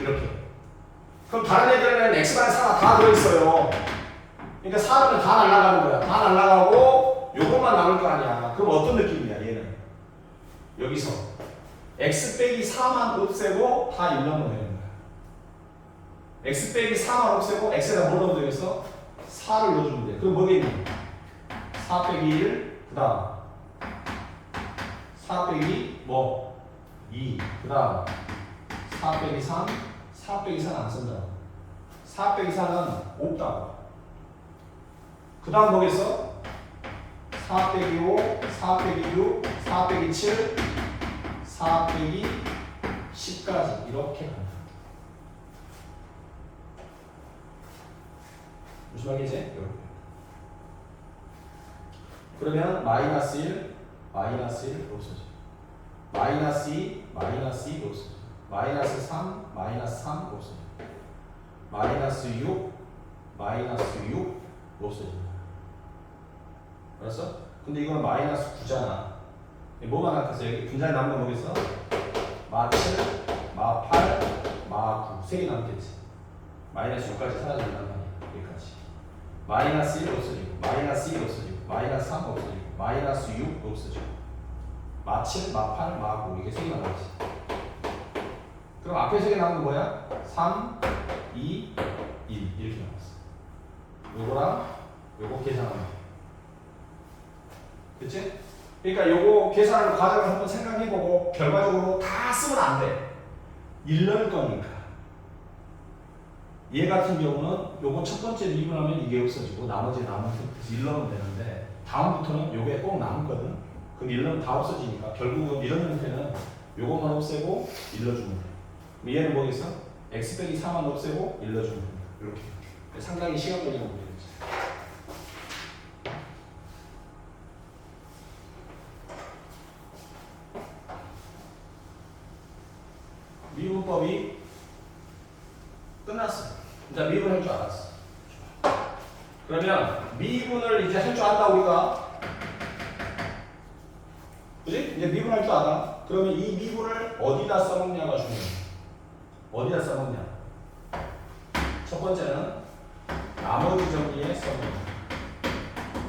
이렇게. 그럼 다른 애들은 x-4가 다 들어있어요. 그러니까 4는 다 날아가는 거야. 다 날아가고 요것만 남을 거 아니야. 그럼 어떤 느낌이야 얘는? 여기서 x 빼기 4만 없애고 다 1 넣으면 되는 거야. x 빼기 4만 없애고 x에다 뭐 넣으면 되겠어? 4를 넣어주면 돼. 그럼 뭐겠니? 4 빼기 1, 그 다음 4 빼기 뭐? 2, 그 다음 4 빼기 3, 4 빼기 4는 안 쓴다. 4 빼기 4는 없다. 그 다음 뭐겠어? 4 빼기 5, 4 빼기 6, 4 빼기 7, 4 빼기 10까지 이렇게 간다. 무슨 말이지? 이렇게. 그러면 마이너스 1, 마이너스 1 없어져. 마이너스 2, 마이너스 2 없어져. 마이너스 3, 마이너스 3 없어져. 마이너스 6, 마이너스 6 없어진다. 알았어? 근데 이거는 마이너스 9잖아. 뭐가 남겠어? 여기 분자에 남는 거 뭐겠어? 마 7, 마 8, 마 9. 3개 남겠지. 마이너스 6까지 사라진단 말이야. 여기까지. 마이너스 1 없어지고, 마이너스 2 없어지고, 마이너스 3 없어지고, 마이너스 6 없어지고, 마 7, 마 8, 마 9. 이게 3개 남았지. 그럼 앞에 3개 남은 거 뭐야? 3, 2, 1. 이렇게 남았어. 요거랑 요거 계산하면 돼. 그치? 그러니까 요거 계산하는 과정을 한번 생각해보고 결과적으로 다 쓰면 안 돼. 1 넣을 거니까. 얘 같은 경우는 요거 첫 번째 미분하면 이게 없어지고 나머지 남은 상태에서 1 넣으면 되는데 다음부터는 요게 꼭 남거든. 그럼 1 넣으면 다 없어지니까 결국은 이런 형태는 요것만 없애고 1 넣어주면 돼. 얘는 뭐겠어? x 빼기 4만 없애고 1 넣어주면 됩니다. 이렇게. 상당히 시간적인 문제겠지. 미분법이 끝났어. 이제 미분 할 줄 알았어. 그러면 미분을 이제 할 줄 안다 우리가. 그지? 이제 미분 할 줄 알아. 그러면 이 미분을 어디다 써먹냐가 중요해. 어디다 써먹냐? 첫 번째는 나머지 정리에 써먹냐.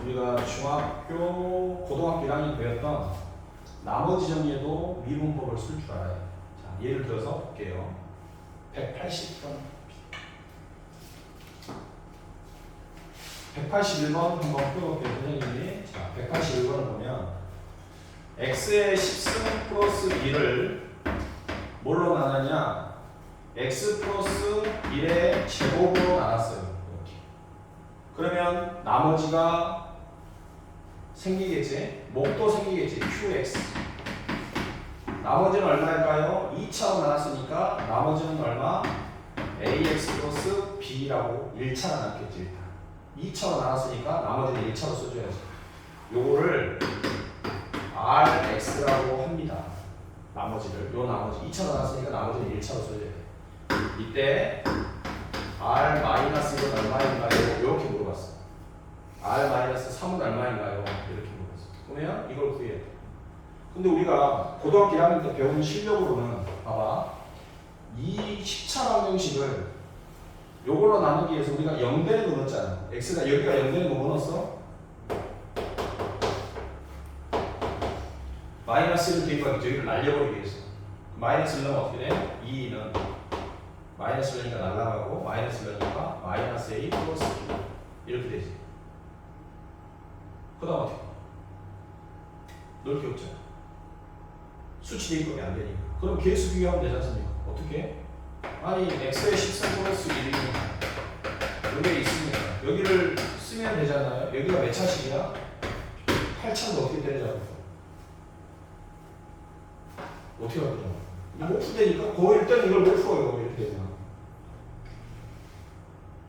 우리가 중학교, 고등학교 1학년 배웠던 나머지 정리에도 미분법을 쓸 줄 알아야 돼. 자, 예를 들어서 볼게요. 180번. 181번 한번 풀어볼게요, 선생님이. 자, 181번을 보면 x의 10승 플러스 1을 뭘로 나누냐? x 플러스 1의 제곱으로 나눴어요. 이렇게. 그러면 나머지가 생기겠지? 목도 생기겠지? qx. 나머지는 얼마일까요? 2차로 나눴으니까 나머지는 얼마? ax 플러스 b라고 1차로 나눴겠지. 일단. 2차로 나눴으니까 나머지는 1차로 써줘야지. 요거를 rx라고 합니다. 나머지를. 요 나머지 2차로 나눴으니까 나머지는 1차로 써줘야 돼. 이때 r-1은 얼마인가요? 이렇게 물어봤어. r-3은 얼마인가요? 이렇게 물어봤어. 그러면 이걸 구해야 돼. 근데 우리가 고등학교 1학년 때 배운 실력으로는 봐봐. 이 10차 방정식을 요걸로 나누기 위해서 우리가 0되는 거 넣었잖아. x가 여기가 0되는 거 뭐 넣었어? 마이너스를 대입하기 저기를 날려버리기 위해서. 마이너스를 넣으면 어떻게 돼? 2는 마이너스를 넣으니까 날라가고 마이너스를 넣으니까 마이너스 a 플러스 b 이렇게 되지. 그 다음 어떻게? 넣을 게 없잖아. 수치 대입법이 안 되니까. 그럼 계수 비교하면 되지 않습니까? 어떻게? 아니 x의 10승 플러스 1이니까 여기에 있으니까 여기를 쓰면 되잖아요. 여기가 몇 차식이야? 8차인데 어떻게 되냐고. 어떻게 할 거냐? 이거 못 풀되니까 거의 일단 이걸 못 풀어요. 이렇게 되면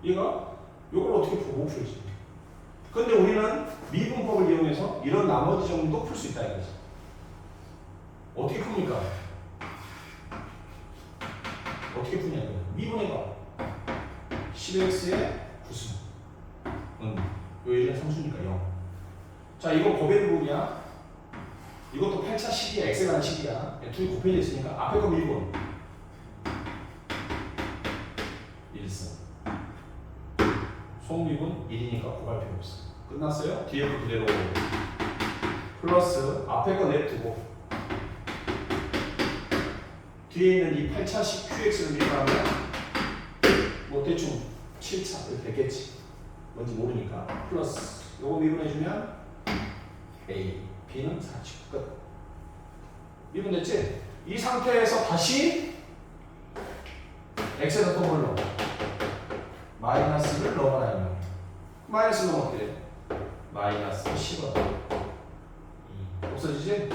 얘가 이걸 어떻게 풀어? 못 풀지. 근데 우리는 미분법을 이용해서 이런 나머지 정도 풀 수 있다 이거지. 어떻게 풉니까? 어떻게 푸냐 이거. 미분해봐. 10x의 9승. 요 1은 상수니까 0. 자, 이거 곱의 부분이야. 이것도 8차 식이야. x라는 식이야. 둘이 곱해져 있으니까 앞에 거 미분. 1승. 속미분 1이니까 곱할 필요 없어. 끝났어요? 뒤에 거 그대로. 플러스 앞에 거 냅두고 뒤에 있는 이 8차식 qx를 미분하면 뭐 대충 7차 이렇게 됐겠지. 뭔지 모르니까 플러스 요거 미분해주면 a, b는 4치 끝. 미분됐지? 이 상태에서 다시 x에다 또 뭘 넣어? 마이너스를 넣어봐라 이거. 마이너스 넣으면 어떻게 돼? 마이너스 10원 없어지지?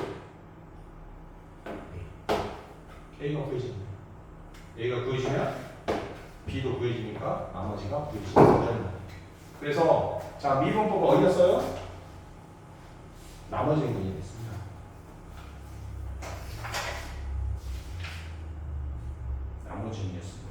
A가 구해집니다. A가 구해지면 B도 구해지니까 나머지가 구해집니다. 그래서 자 미분법을 어디다 써요? 나머지 문이 됐습니다. 나머지 문이었습니다.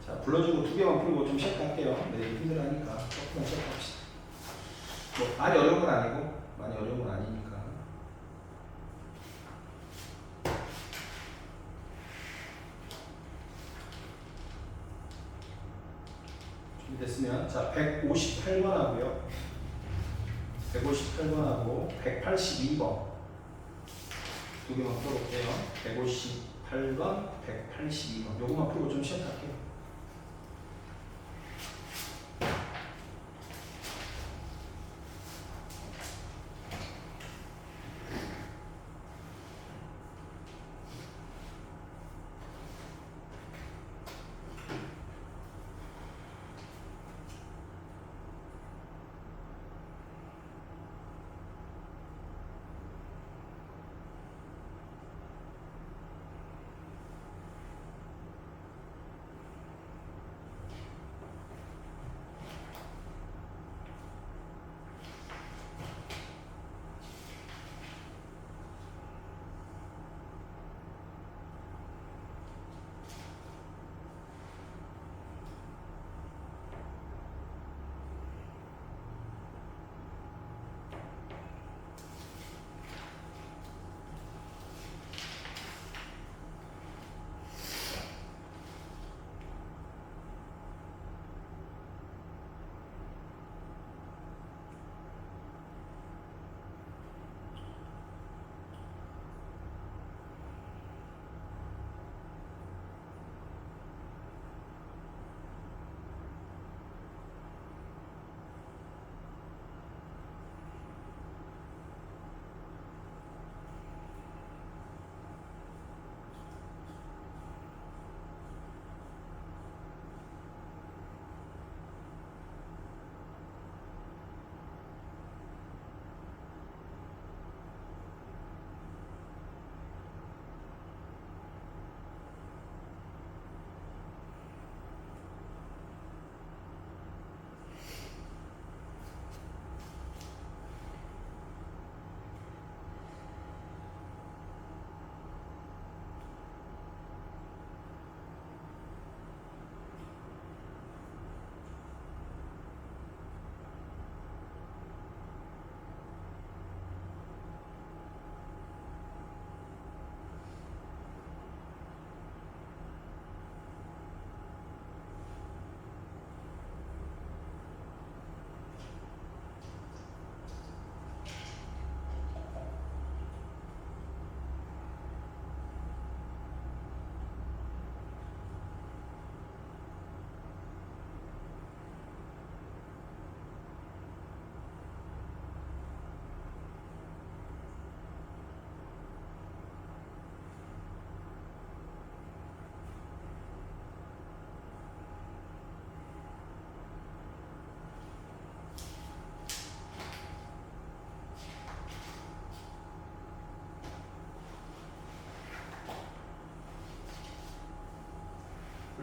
자, 불러주고 2개만 풀고 좀 체크할게요. 네, 힘들어하니까 조금만 체크합시다. 뭐 많이 어려운 건 아니고 많이 어려운 건 아니니까. 준비됐으면 자 158번 하고요. 158번하고 182번 두 개만 풀어볼게요. 158번, 182번 요거만 풀고 좀 체크할게요.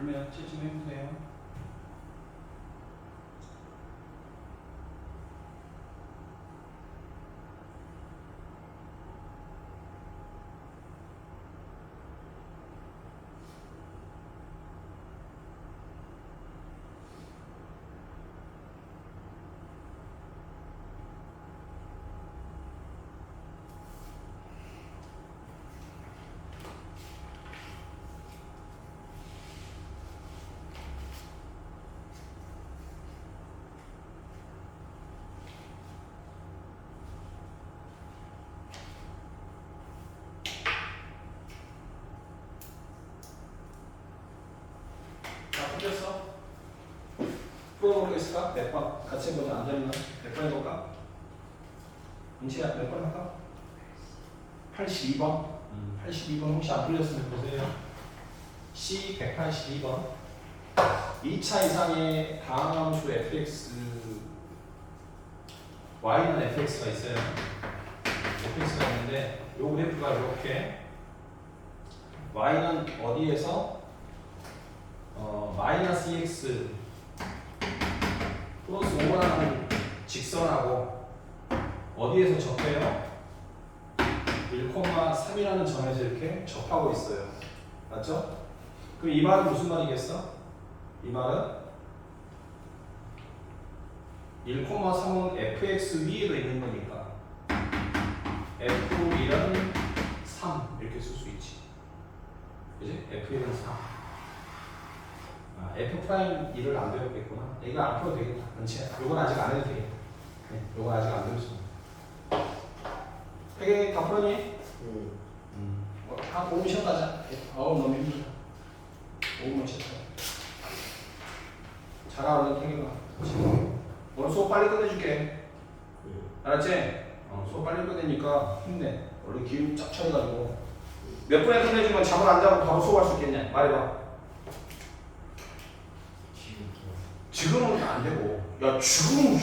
풀면 채점 해보세요. 풀렸어? 풀어보겠을까? 몇 번? 같이 해보자. 안 되면 몇 번 해볼까? 은채야 몇 번 할까? 82번. 82번 혹시 안 풀렸으면 보세요. C 182번. 2차 이상의 다항함수 fx y는 fx가 있어요. fx가 있는데 요 그래프가 이렇게 y는 어디에서 마이너스 2x 플러스 5라는 직선하고 어디에서 접해요? 1,3이라는 점에서 이렇게 접하고 있어요. 맞죠? 그럼 이 말은 무슨 말이겠어? 이 말은 1,3은 fx 위에도 있는 거니까 f1은 3 이렇게 쓸 수 있지. 그지? f1은 3. F 프라임 1을 안 배웠겠구나. 이거 안 풀어도 되겠다. 은채야. 요건 아직 안 해도 되겠다. 네, 요건 아직 안 배웠습니다. 태경이 다 풀었니? 한 5분 쉬었다 하자. 어우 너무 힘들다. 5분만 쉬었다. 잘하 얼른 태경아. 오늘 수업 빨리 끝내줄게. 알았지? 수업 빨리 끝내니까 힘내. 원래 기운 쫙 차려가지고 몇 분에 끝내주면 잠을 안 자고 바로 수업할 수 있겠냐? 말해봐. 지금은 안 되고, 야 지금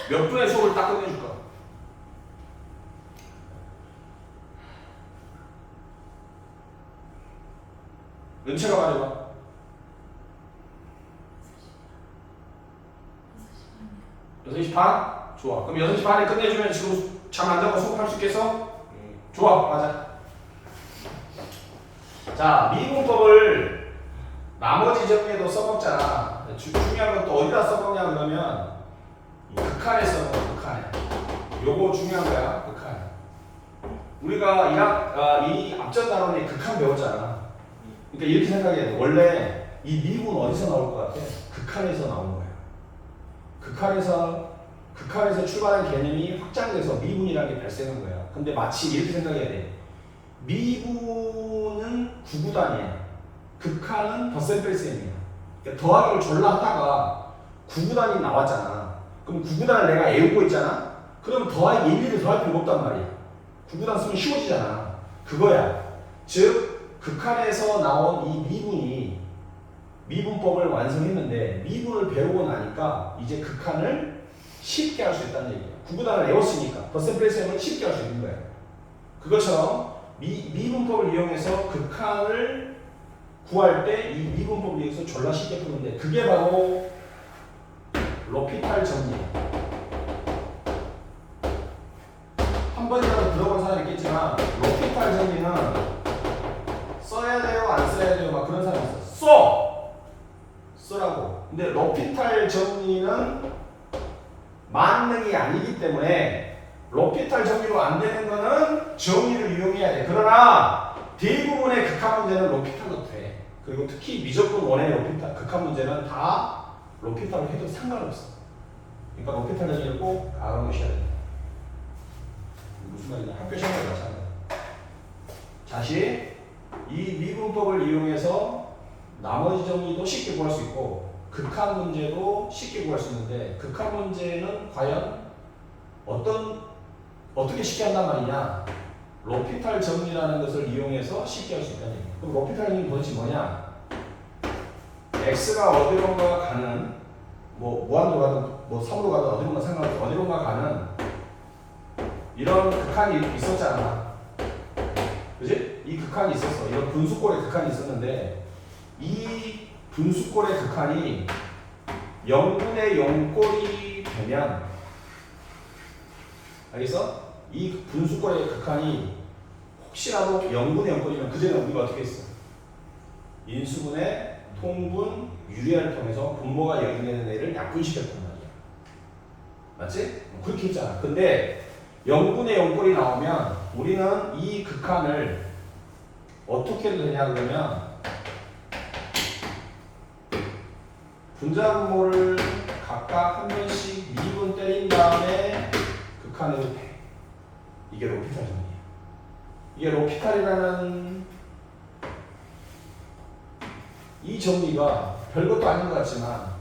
몇 분의 수업을 딱 끝내줄까? 은채가 말해봐. 6시 반? 좋아. 그럼 6시 반에 끝내주면 지금 잠 안 자고 수업할 수 있겠어? 좋아. 맞아. 자, 미분법을 나머지 정리에도 써먹잖아. 중요한 건 또 어디다 써먹냐 그러면 극한에 써먹어. 극한에. 요거 중요한 거야. 극한에. 우리가 이 앞전 단원에 극한 배웠잖아. 그러니까 이렇게 생각해야 돼. 원래 이 미분 어디서 나올 것 같아? 극한에서 나오는 거야. 극한에서 출발한 개념이 확장돼서 미분이라는 게 발생한 거야. 근데 마치 이렇게 생각해야 돼. 미분은 구구단이야. 극한은 덧셈뺄셈이야. 그러니까 더하기를 졸라 하다가 구구단이 나왔잖아. 그럼 구구단을 내가 외우고 있잖아. 그럼 더하기 1, 2를 더할 필요가 없단 말이야. 구구단 쓰면 쉬워지잖아. 그거야. 즉 극한에서 나온 이 미분이 미분법을 완성했는데 미분을 배우고 나니까 이제 극한을 쉽게 할 수 있다는 얘기야. 구구단을 외웠으니까 덧셈뺄셈을 쉽게 할 수 있는 거야. 그것처럼 미분법을 이용해서 극한을 구할 때 이 미분법을 이용해서 졸라 쉽게 푸는데 그게 바로 로피탈 정리야. 한 번이라도 들어본 사람이 있겠지만 로피탈 정리는 써야 돼요? 안 써야 돼요? 막 그런 사람이 있어. 쓰라고. 근데 로피탈 정리는 만능이 아니기 때문에 로피탈 정리로 안 되는 거는 정리를 이용해야 돼. 그러나 대부분의 극한 문제는 로피탈로 돼. 그리고 특히 미적분 원의 로피탈, 극한 문제는 다 로피탈로 해도 상관없어. 그러니까 로피탈 정리를 꼭 알아놓으셔야 돼. 무슨 말이냐? 학교 시험에 마찬가지. 다시 이 미분법을 이용해서 나머지 정리도 쉽게 구할 수 있고 극한 문제도 쉽게 구할 수 있는데 극한 문제는 과연 어떻게 쉽게 한단 말이냐? 로피탈 정리라는 것을 이용해서 쉽게 할 수 있다는 얘기야. 그럼 로피탈 정리는 도대체 뭐냐? x가 어디론가 가는 무한으로 가든 3으로 가든 어디론가 상관없이 어디론가 가는 이런 극한이 있었잖아. 그지? 이 극한이 있었어. 이런 분수꼴의 극한이 있었는데 이 분수꼴의 극한이 0분의 0꼴이 되면 알겠어? 이 분수꼴의 극한이 혹시라도 0분의 0꼴이면 그제는 우리가 어떻게 했어? 인수분해, 통분, 유리화를 통해서 분모가 0이 되는 애를 약분시켰단 말이야. 맞지? 그렇게 했잖아. 근데 0분의 0꼴이 나오면 우리는 이 극한을 어떻게 해도 되냐 그러면 분자분모를 각각 한 번씩 미분 때린 다음에 극한으로 돼. 이게 로피탈 정리야. 이게 로피탈이라는 이 정리가 별것도 아닌 것 같지만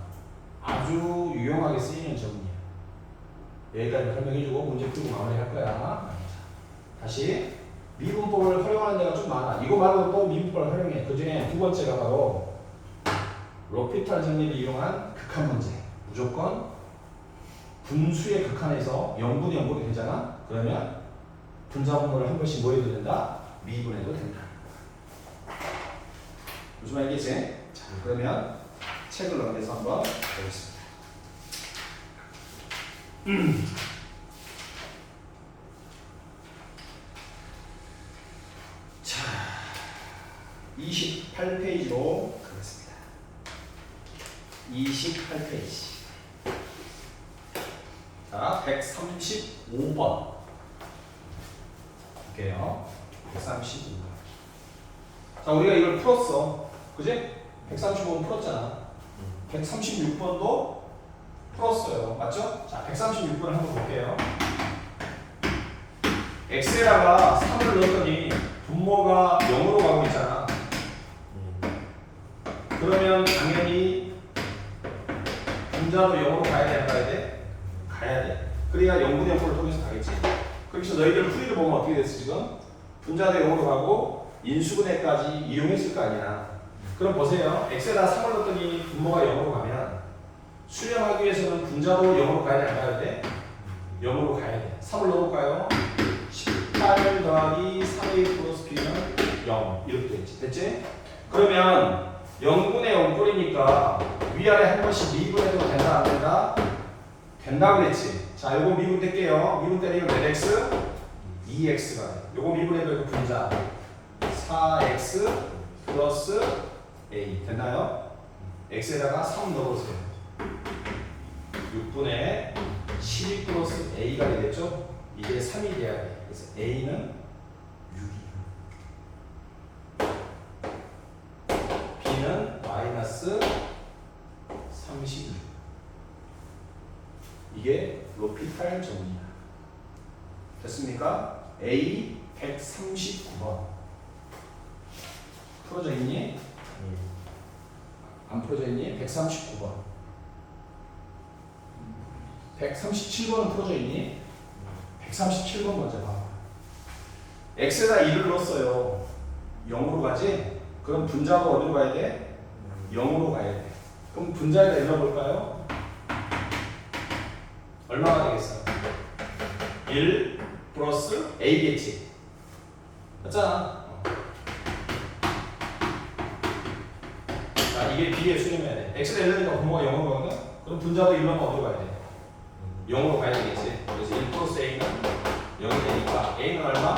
아주 유용하게 쓰이는 정리야. 여기까지 설명해주고 문제 풀고 마무리할 거야. 다시 미분법을 활용하는 데가 좀 많아. 이거 말고 또 미분법을 활용해. 그 중에 두 번째가 바로 로피탈 정리를 이용한 극한 문제. 무조건 분수의 극한에서 0분의 0분이 되잖아. 그러면 분자분모를 한 번씩 뭐 해도 된다? 미분해도 된다. 무슨 말이겠지? 자, 그러면 책을 넘겨서 한번 보겠습니다. 자, 28페이지로 가겠습니다. 28페이지. 자, 135번. 볼게요. 135번. 자, 우리가 이걸 풀었어. 그지? 135번 풀었잖아. 136번도 풀었어요. 맞죠? 자, 136번을 한번 볼게요. x에다가 3을 넣었더니 분모가 0으로 가고 있잖아. 그러면 당연히 분자도 0으로 가야 돼, 안 가야 돼? 가야 돼. 그래야 0분의 0꼴을 통해서 가겠지. 그래서 너희들 풀이를 보면 어떻게 됐어, 지금? 분자도 0으로 가고 인수분해까지 이용했을 거 아니야. 그럼 보세요. x에다 3을 넣었더니 분모가 0으로 가면 수렴하기 위해서는 분자도 0으로 가야 돼, 안 가야 돼? 0으로 가야 돼. 3을 넣어볼까요? 18 더하기 3a 플러스 b는 0 이렇게 됐지. 됐지? 그러면 0분의 0꼴이니까 위아래 한 번씩 미분해도 된다, 안 된다? 된다 그랬지. 자, 요거 미분 뗄게요. 미분 때리면 몇 x? 2x가 돼. 요거 미분해도 이거 분자 4x 플러스 a 됐나요? x에다가 3 넣어보세요. 6분의 12 플러스 a가 되겠죠? 이게 3이 돼야 돼. 그래서 a는 6이에요. b는 마이너스 36. 이게 로피탈 정리야. 됐습니까? A 139번. 풀어져 있니? 안 풀어져 있니? 139번. 137번은 풀어져 있니? 137번 먼저 봐. x에다 1을 넣었어요. 0으로 가지? 그럼 분자도 어디로 가야 돼? 0으로 가야 돼. 그럼 분자에다 1 넣어볼까요? 얼마가 되겠어? 1 플러스 a겠지. 맞잖아. 자, 이게 b에 수렴해야 돼. x에다 1 넣으니까 분모가 0으로 가거든? 그럼 분자도 1 넣으면 어디로 가야 돼? 0으로 가야 되겠지. 그래서 1 플러스 a는 0이 되니까 a는 얼마?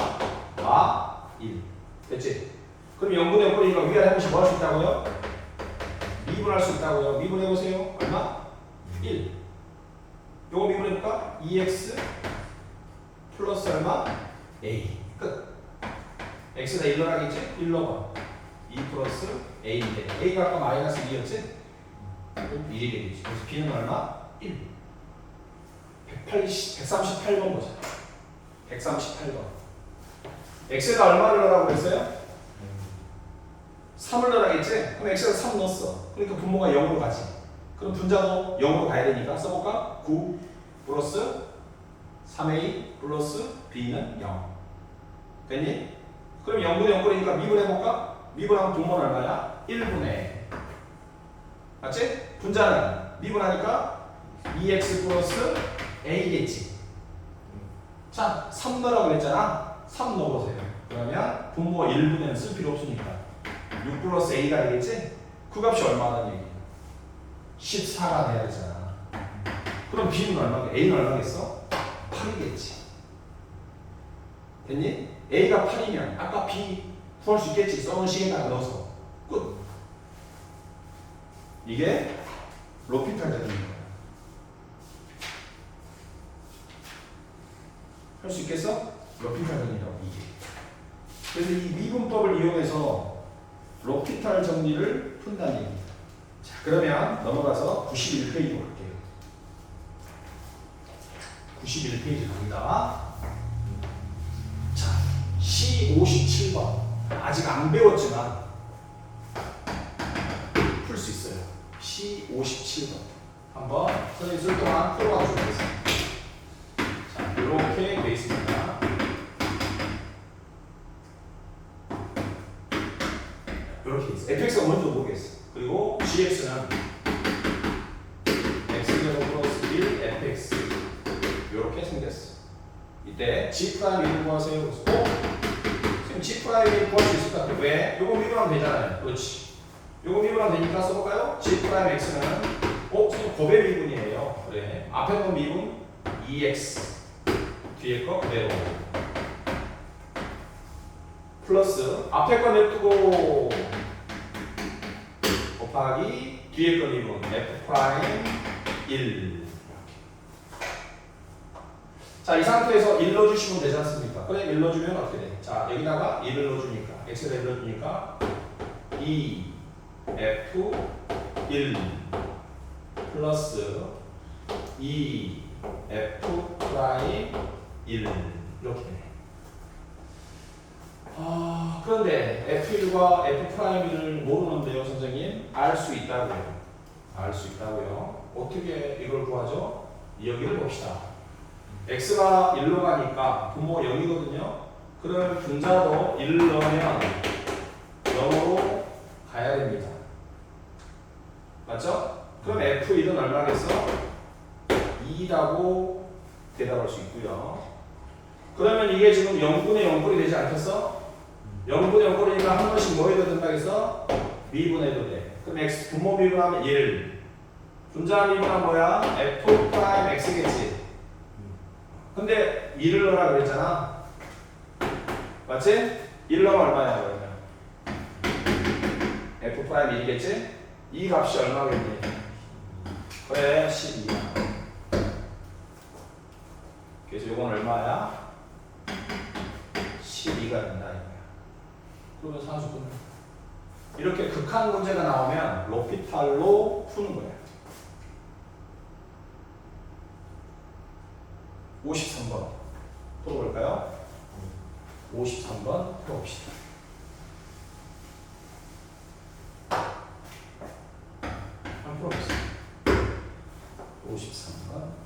마 1. 됐지? 그럼 0분의 0꼴이니까 위아래 한 번씩 뭐 할 수 있다고요? 미분할 수 있다고요. 미분해보세요. 얼마? 1. 요거 미분해볼까? 2x 플러스 얼마? a. 끝. x에다 1 넣어야겠지? 1 넣어봐. 2 플러스 a인데 a가 아까 마이너스 2였지? 1이 되겠지. 그래서 b는 얼마? 1. 138번 보자. 138번. x에다 얼마를 넣으라고 했어요? 3을 넣어야겠지? 그럼 x에다 3 넣었어. 그러니까 분모가 0으로 가지. 그럼 분자도 0으로 가야 되니까 써볼까? 9 플러스 3a 플러스 b는 0. 됐니? 그럼 0분의 0꼴이니까 미분해볼까? 미분하면 분모는 얼마야? 1분의. 맞지? 분자는 미분하니까 2x 플러스 a겠지. 자, 3 넣으라고 그랬잖아. 3 넣어보세요. 그러면 분모 1분에는 쓸 필요 없으니까 6 플러스 a가 되겠지? 그 값이 얼마라는 얘기야? 14가 돼야 되잖아. 그럼 B는 얼마겠어? A는 얼마겠어? 8이겠지. 됐니? A가 8이면 아까 B 구할 수 있겠지. 써놓은 식에다가 넣어서 끝. 이게 로피탈 작용입니다. 할 수 있겠어? 로피탈 정리라고 이게. 그래서 이 미분법을 이용해서 로피탈 정리를 푼다는 얘기입니다. 자, 그러면 넘어가서 91페이지로 갈게요. 91페이지 갑니다. 자, C57번. 아직 안 배웠지만 풀 수 있어요. C57번. 한번 선생님 쓸 동안 풀어가 주겠습니다. 자, 이렇게 돼 있습니다. 이렇게 있어. fx가 뭔지 모르겠어. 그리고 gx는 x0 플러스 1 fx 이렇게 생겼어. 이때 g 프라임 1을 구하세요. 그래서 지금 g 프라임 1을 구할 수 있을 것 같아요. 왜? 요거 미분하면 되잖아요. 그렇지. 요거 미분하면 되니까 써볼까요? g 프라임 x는 지금 곱의 미분이에요. 그래. 앞에 건 미분 2x 뒤에 거 그대로 플러스 앞에 거 냅두고 곱하기 뒤에 거 미분 f 프라임 1. 자, 이 상태에서 1 넣어주시면 되지 않습니까? 그래, 1 넣어주면 어떻게 돼? 자, 여기다가 1을 넣어주니까 x에다 1 넣어주니까 2 f 1 플러스 2 f 프라임 1 이렇게 되네. 그런데 F1과 F 프라임을 모르는데요, 선생님? 알 수 있다고요. 알 수 있다고요. 어떻게 이걸 구하죠? 여기를 봅시다. X가 1로 가니까 분모 0이거든요. 그러면 분자도 1 넣으면 0으로 가야 됩니다. 맞죠? 그럼 F1은 얼마겠어? 2라고 대답할 수 있고요. 그러면 이게 지금 0분의 0꼴이 되지 않겠어? 0분의 0꼴이니까 한 번씩 뭐 해도 된다겠어? 미분해도 돼. 그럼 x 분모 미분하면 1. 분자 미분하면 뭐야? f 프라임 x겠지. 근데 2를 넣으라 그랬잖아. 맞지? 1 넣으면 얼마야 그러면? f 프라임 1이겠지? 이 값이 얼마겠니? 그래, 12야. 그래서 이건 얼마야? 12가 된다. 그러면 사수분 이렇게 극한 문제가 나오면 로피탈로 푸는 거야. 53번 풀어볼까요? 53번 풀어봅시다. 한번 풀어봅시다. 53번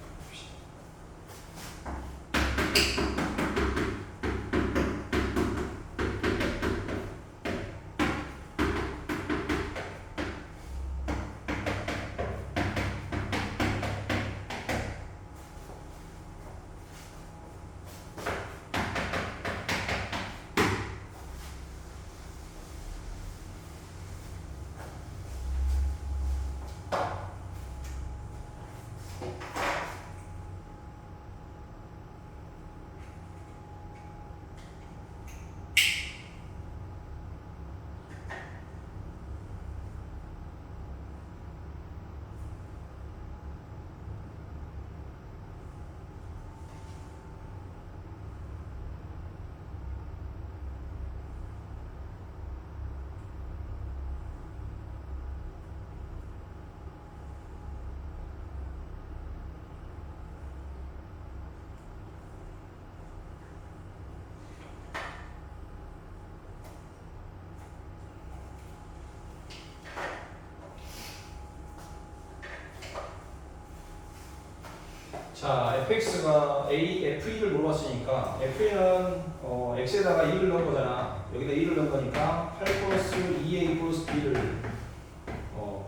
자, fx가 f2를 물어봤으니까 f2는 x에다가 2를 넣은 거잖아. 여기다 2를 넣은 거니까 8 플러스 2a 플러스 b를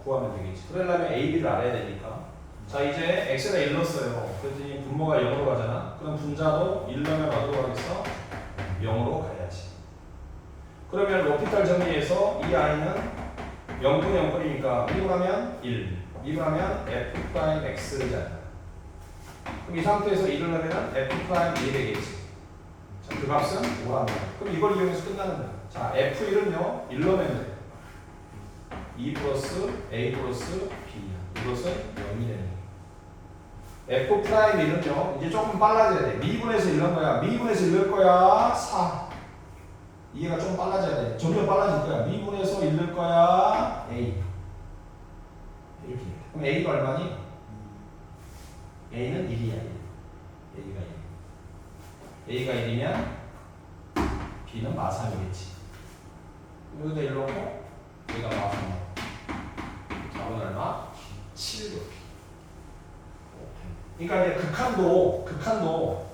구하면 되겠지. 그러려면 a, b를 알아야 되니까. 자, 이제 x에다 1 넣었어요. 그랬더니 분모가 0으로 가잖아. 그럼 분자도 1 넣으면 어디로 가겠어? 0으로 가야지. 그러면 로피탈 정리해서 이 i는 0분의 0분이니까 미분하면 1, 미분하면 f 프라임 x잖아. 그럼 이 상태에서 1을 하면 f 프라임 1이 되겠지. 자, 그 값은 5란 말이야. 그럼 이걸 이용해서 끝나는 거야. 자, f1은요 1 넣으면 돼. 2 플러스 a 플러스 b야. 이것은 0이 되는 거야. f 프라임 1은요 이제 조금 빨라져야 돼. 미분에서 1 넣은 거야. 미분에서 1 넣을 거야. 4. 이해가 좀 빨라져야 돼. 점점 빨라질 거야. 미분에서 1 넣을 거야. a. 이렇게. 그럼 a가 얼마니? a는 1이야. 1. a가 1이면 b는 마삼이겠지. 여기다 1 넣고 a가 마삼. 답은 얼마? 7. 그러니까 이제 극한도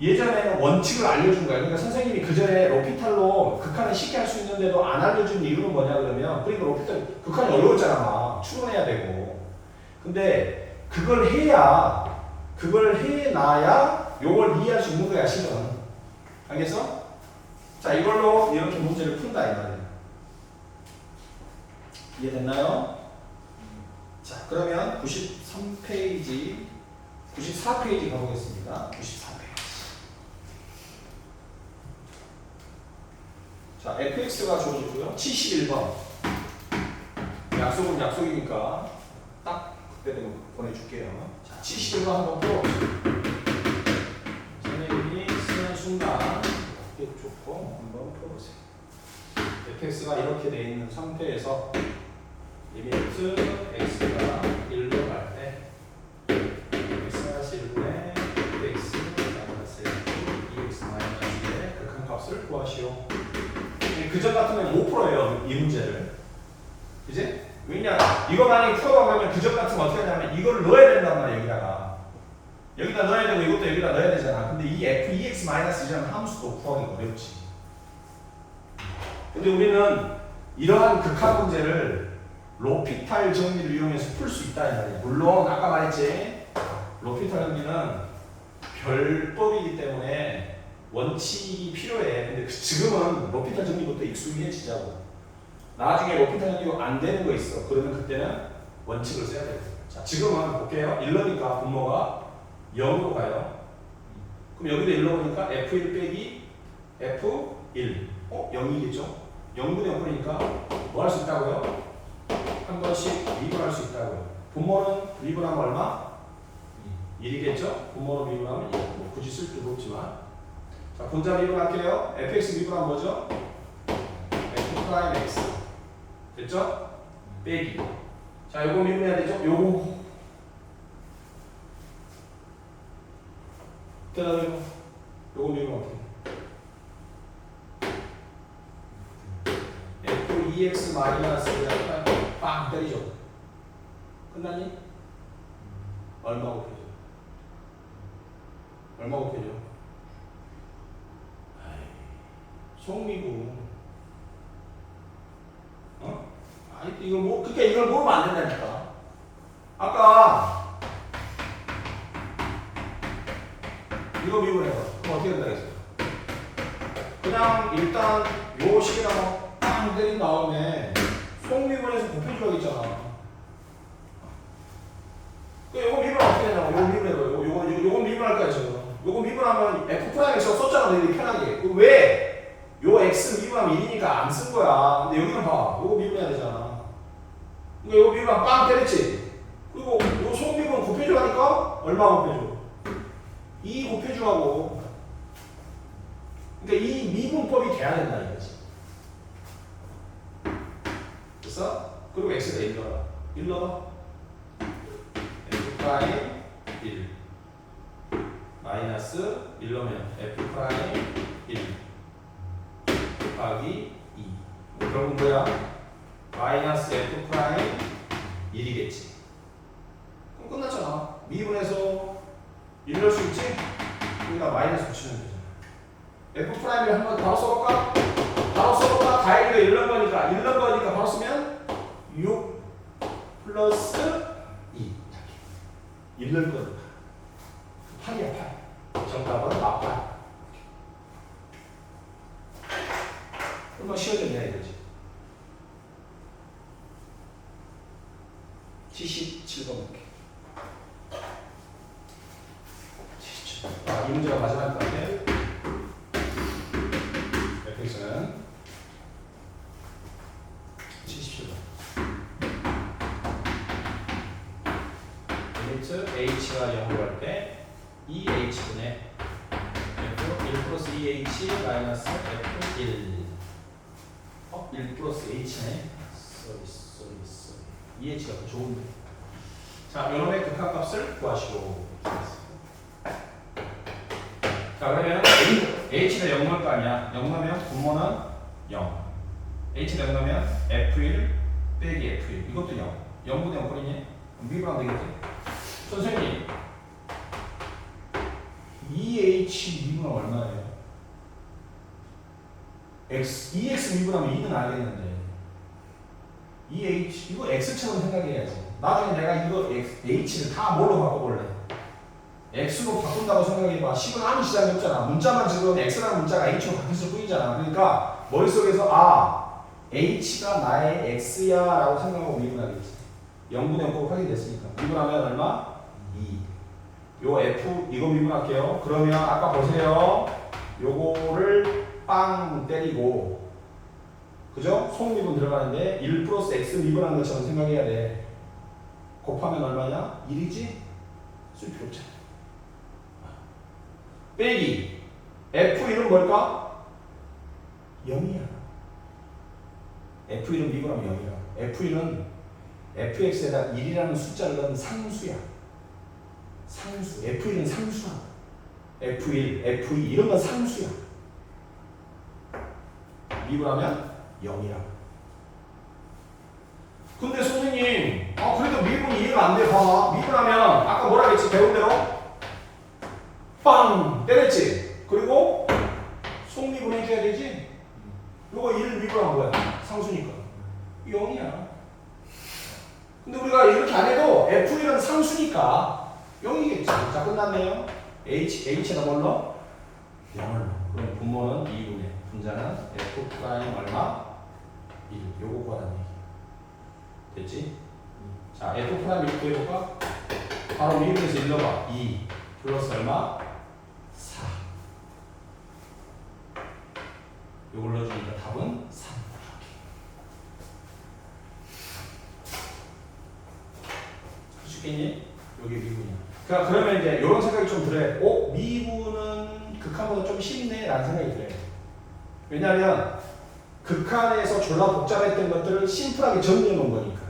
예전에는 원칙을 알려준 거야. 그러니까 선생님이 그 전에 로피탈로 극한을 쉽게 할 수 있는데도 안 알려준 이유는 뭐냐 그러면 그러니까 로피탈 극한이 어려웠잖아. 막 추론해야 되고. 근데 그걸 해놔야 요걸 이해할 수 있는 거야 실은. 알겠어? 자 이걸로 이렇게 문제를 푼다 이 말이야. 이해됐나요? 자 그러면 93페이지 94페이지 가보겠습니다. 94페이지. 자, fx가 주어지고요. 71번. 약속은 약속이니까 딱 그때 되면 보내줄게요. 자, 71번 한번 풀어보세요. 선생님이 쓰는 순간 이게 좋고 한번 풀어보세요. fx가 이렇게 돼 있는 상태에서 리미트 x가 1로 갈 때 x-1분의 x 마이너스 2x 마이너스 1의 극한 값을 구하시오. 그전 같으면 못 풀어요 이 문제를. 그지? 왜냐 이거 만약에 풀어가면 그전 같으면 어떻게 하냐면 이거를 넣어야 된단 말이야. 여기다 넣어야 되고 이것도 여기다 넣어야 되잖아. 근데 이 f 2x 마이너스 1이라는 함수도 구하기 어렵지. 근데 우리는 이러한 극한 문제를 로피탈 정리를 이용해서 풀 수 있다 이 말이야. 물론 아까 말했지 로피탈 정리는 별법이기 때문에 원칙이 필요해. 근데 지금은 로피탈 정리부터 익숙해지자고. 나중에 로피탈 정리가 안 되는 거 있어. 그러면 그때는 원칙을 써야 돼. 자 지금은 볼게요. 1넣으니까 분모가 0으로 가요. 그럼 여기도 1 넣으니까 f1 빼기 f1 0이겠죠? 0분의 0분이니까 뭐 할 수 있다고요? 한 번씩 미분할 수 있다고요. 분모는 미분하면 얼마? 1이겠죠? 분모로 미분하면 1. 뭐 굳이 쓸 필요 없지만. 자, 분자 미분할게요. fx 미분하면 뭐죠? f 프라임 x. 됐죠? 빼기. 자, 요거 미분해야 되죠? 요거. 대답해봐. 요거 미분 어떻게? f2x 마이너스 빵 때리죠. 끝났니? 얼마 곱해줘? 얼마 곱해줘? 송미구. 아니 이걸 그러니까 이걸 모르면 안 된다니까. 아까 이거 미분해봐. 그럼 어떻게 된다 했어? 그냥 일단 요 식에다가 빵 때린 다음에 송미분해서 곱해줘야겠잖아. 요거 미분 어떻게 되냐고. 요거 미분해봐요. 요거 미분할 거야 지금. 요거 미분하면 f 프라임 x가 썼잖아. 너희들이 편하게. 왜? 요 x 미분하면 1이니까 안 쓴 거야. 근데 여기는 봐. 요거 미분해야 되잖아. 그러니까 요거 미분하면 빵 때렸지. 그리고 요 송미분 곱해주라니까 얼마 곱해줘? 2 곱해주라고. 그러니까 이 미분법이 돼야 된다 이거지. 됐어? 그리고 x가 1 넣어라. 1 넣어. f 프라임 1 마이너스 1 넣으면 f 프라임 1 곱하기 2. 결국 뭐야? 마이너스 f 프라임 1이겠지. 그럼 끝났잖아. 미분해서 1 넣을 수 있지? 여기다 마이너스 붙이면 되잖아. f 프라임을 한번 바로 써볼까? 바로 써볼까? 다행히도 1 넣은 거니까. 1 넣은 거니까 바로 쓰면 6 플러스 2. 1 넣은 거니까. 8이야 8. 정답은 마8. 얼마나 쉬워졌냐 이거지. 77번 볼게. 77. 아, 이 문제가 마지막 건데 fx는 77번. 리미트 h가 0으로 할 때 2h분의 f 1 플러스 2h 마이너스 f1 1 플러스 h네. 쏘리 2h가 더 좋은데. 자, 요놈의 극한값을 구하시오. 자, 그러면 h가 0 넣을 거 아니야. 0 넣으면 분모는 0. h가 0 넣으면 f1 빼기 f1. 이것도 0. 0분의 0 꼴이니? 미분하면 되겠지? 선생님, 2h 미분하면 얼마예요? 2x 미분하면 2는 알겠는데 2h 이거 x처럼 생각해야지. 나중에 내가 이거 h를 다 뭘로 바꿔볼래? x로 바꾼다고 생각해봐. 식은 아무 지장이 없잖아. 문자만 지금 x라는 문자가 h로 바뀌었을 뿐이잖아. 그러니까 머릿속에서 h가 나의 x야 라고 생각하고 미분하겠지. 0분의 0곱 확인됐으니까 미분하면 얼마? 2. 요 f 이거 미분할게요. 그러면 아까 보세요. 요거를 빵 때리고, 그죠? 속미분 들어가는데 1 플러스 x 미분하는 것처럼 생각해야 돼. 곱하면 얼마냐? 1이지? 쓸 필요 없잖아. 빼기 f1은 뭘까? 0이야. f1은 미분하면 0이야. f1은 fx에다 1이라는 숫자를 넣은 상수야. 상수. f1은 상수야. f1, f2 이런 건 상수야. 미분하면 0이라. 근데 선생님, 그래도 미분이 이해가 안 돼. 봐봐. 미분하면 아까 뭐라 그랬지? 배운 대로 빵 때렸지. 그리고 속미분 해줘야 되지. 요거 1 미분하면 뭐야? 상수니까 0이야. 근데 우리가 이렇게 안 해도 f1은 상수니까 0이겠지. 자, 끝났네요. h에다 뭘 넣어? 0을 넣어. 그럼 분모는 2분의 분자는 f 프라임 얼마? 1. 요거 구하라는 얘기. 됐지? 자, f 프라임 1 구해볼까? 바로 2분에서 1 넣어봐. 2 플러스 얼마? 4. 요걸 넣어주니까 답은 3. 쉽겠니? 여기 미분이야. 그러면 이제 이런 생각이 좀 들어요. 미분은 극한보다 좀 쉽네 라는 생각이 들어요. 왜냐하면 극한에서 졸라 복잡했던 것들을 심플하게 정리해 놓은 거니까.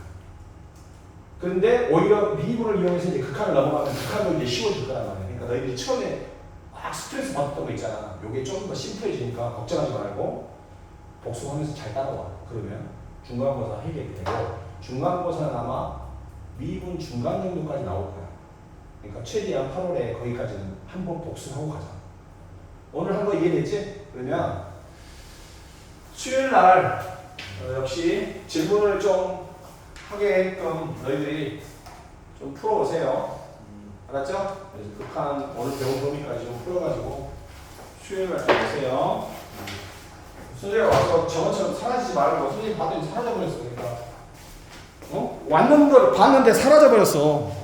그런데 오히려 미분을 이용해서 이제 극한을 넘어가면 극한도 이제 쉬워질 거란 말이야. 그러니까 너희들이 처음에 막 스트레스 받았던 거 있잖아. 요게 좀 더 심플해지니까 걱정하지 말고 복습하면서 잘 따라와. 그러면 중간고사 해결이 되고, 중간고사는 아마 미분 중간 정도까지 나올 거야. 그러니까 최대한 8월에 거기까지는 한번 복습하고 가자. 오늘 한 거 이해됐지? 그러면 수요일 날 역시 질문을 좀 하게끔 너희들이 좀 풀어오세요. 알았죠? 그래서 극한 오늘 배운 범위까지 좀 풀어가지고 수요일 날 좀 오세요. 선생님 와서 저번처럼 사라지지 말고, 선생님 봤더니 사라져버렸어. 그러니까 왔는 걸 봤는데 사라져버렸어.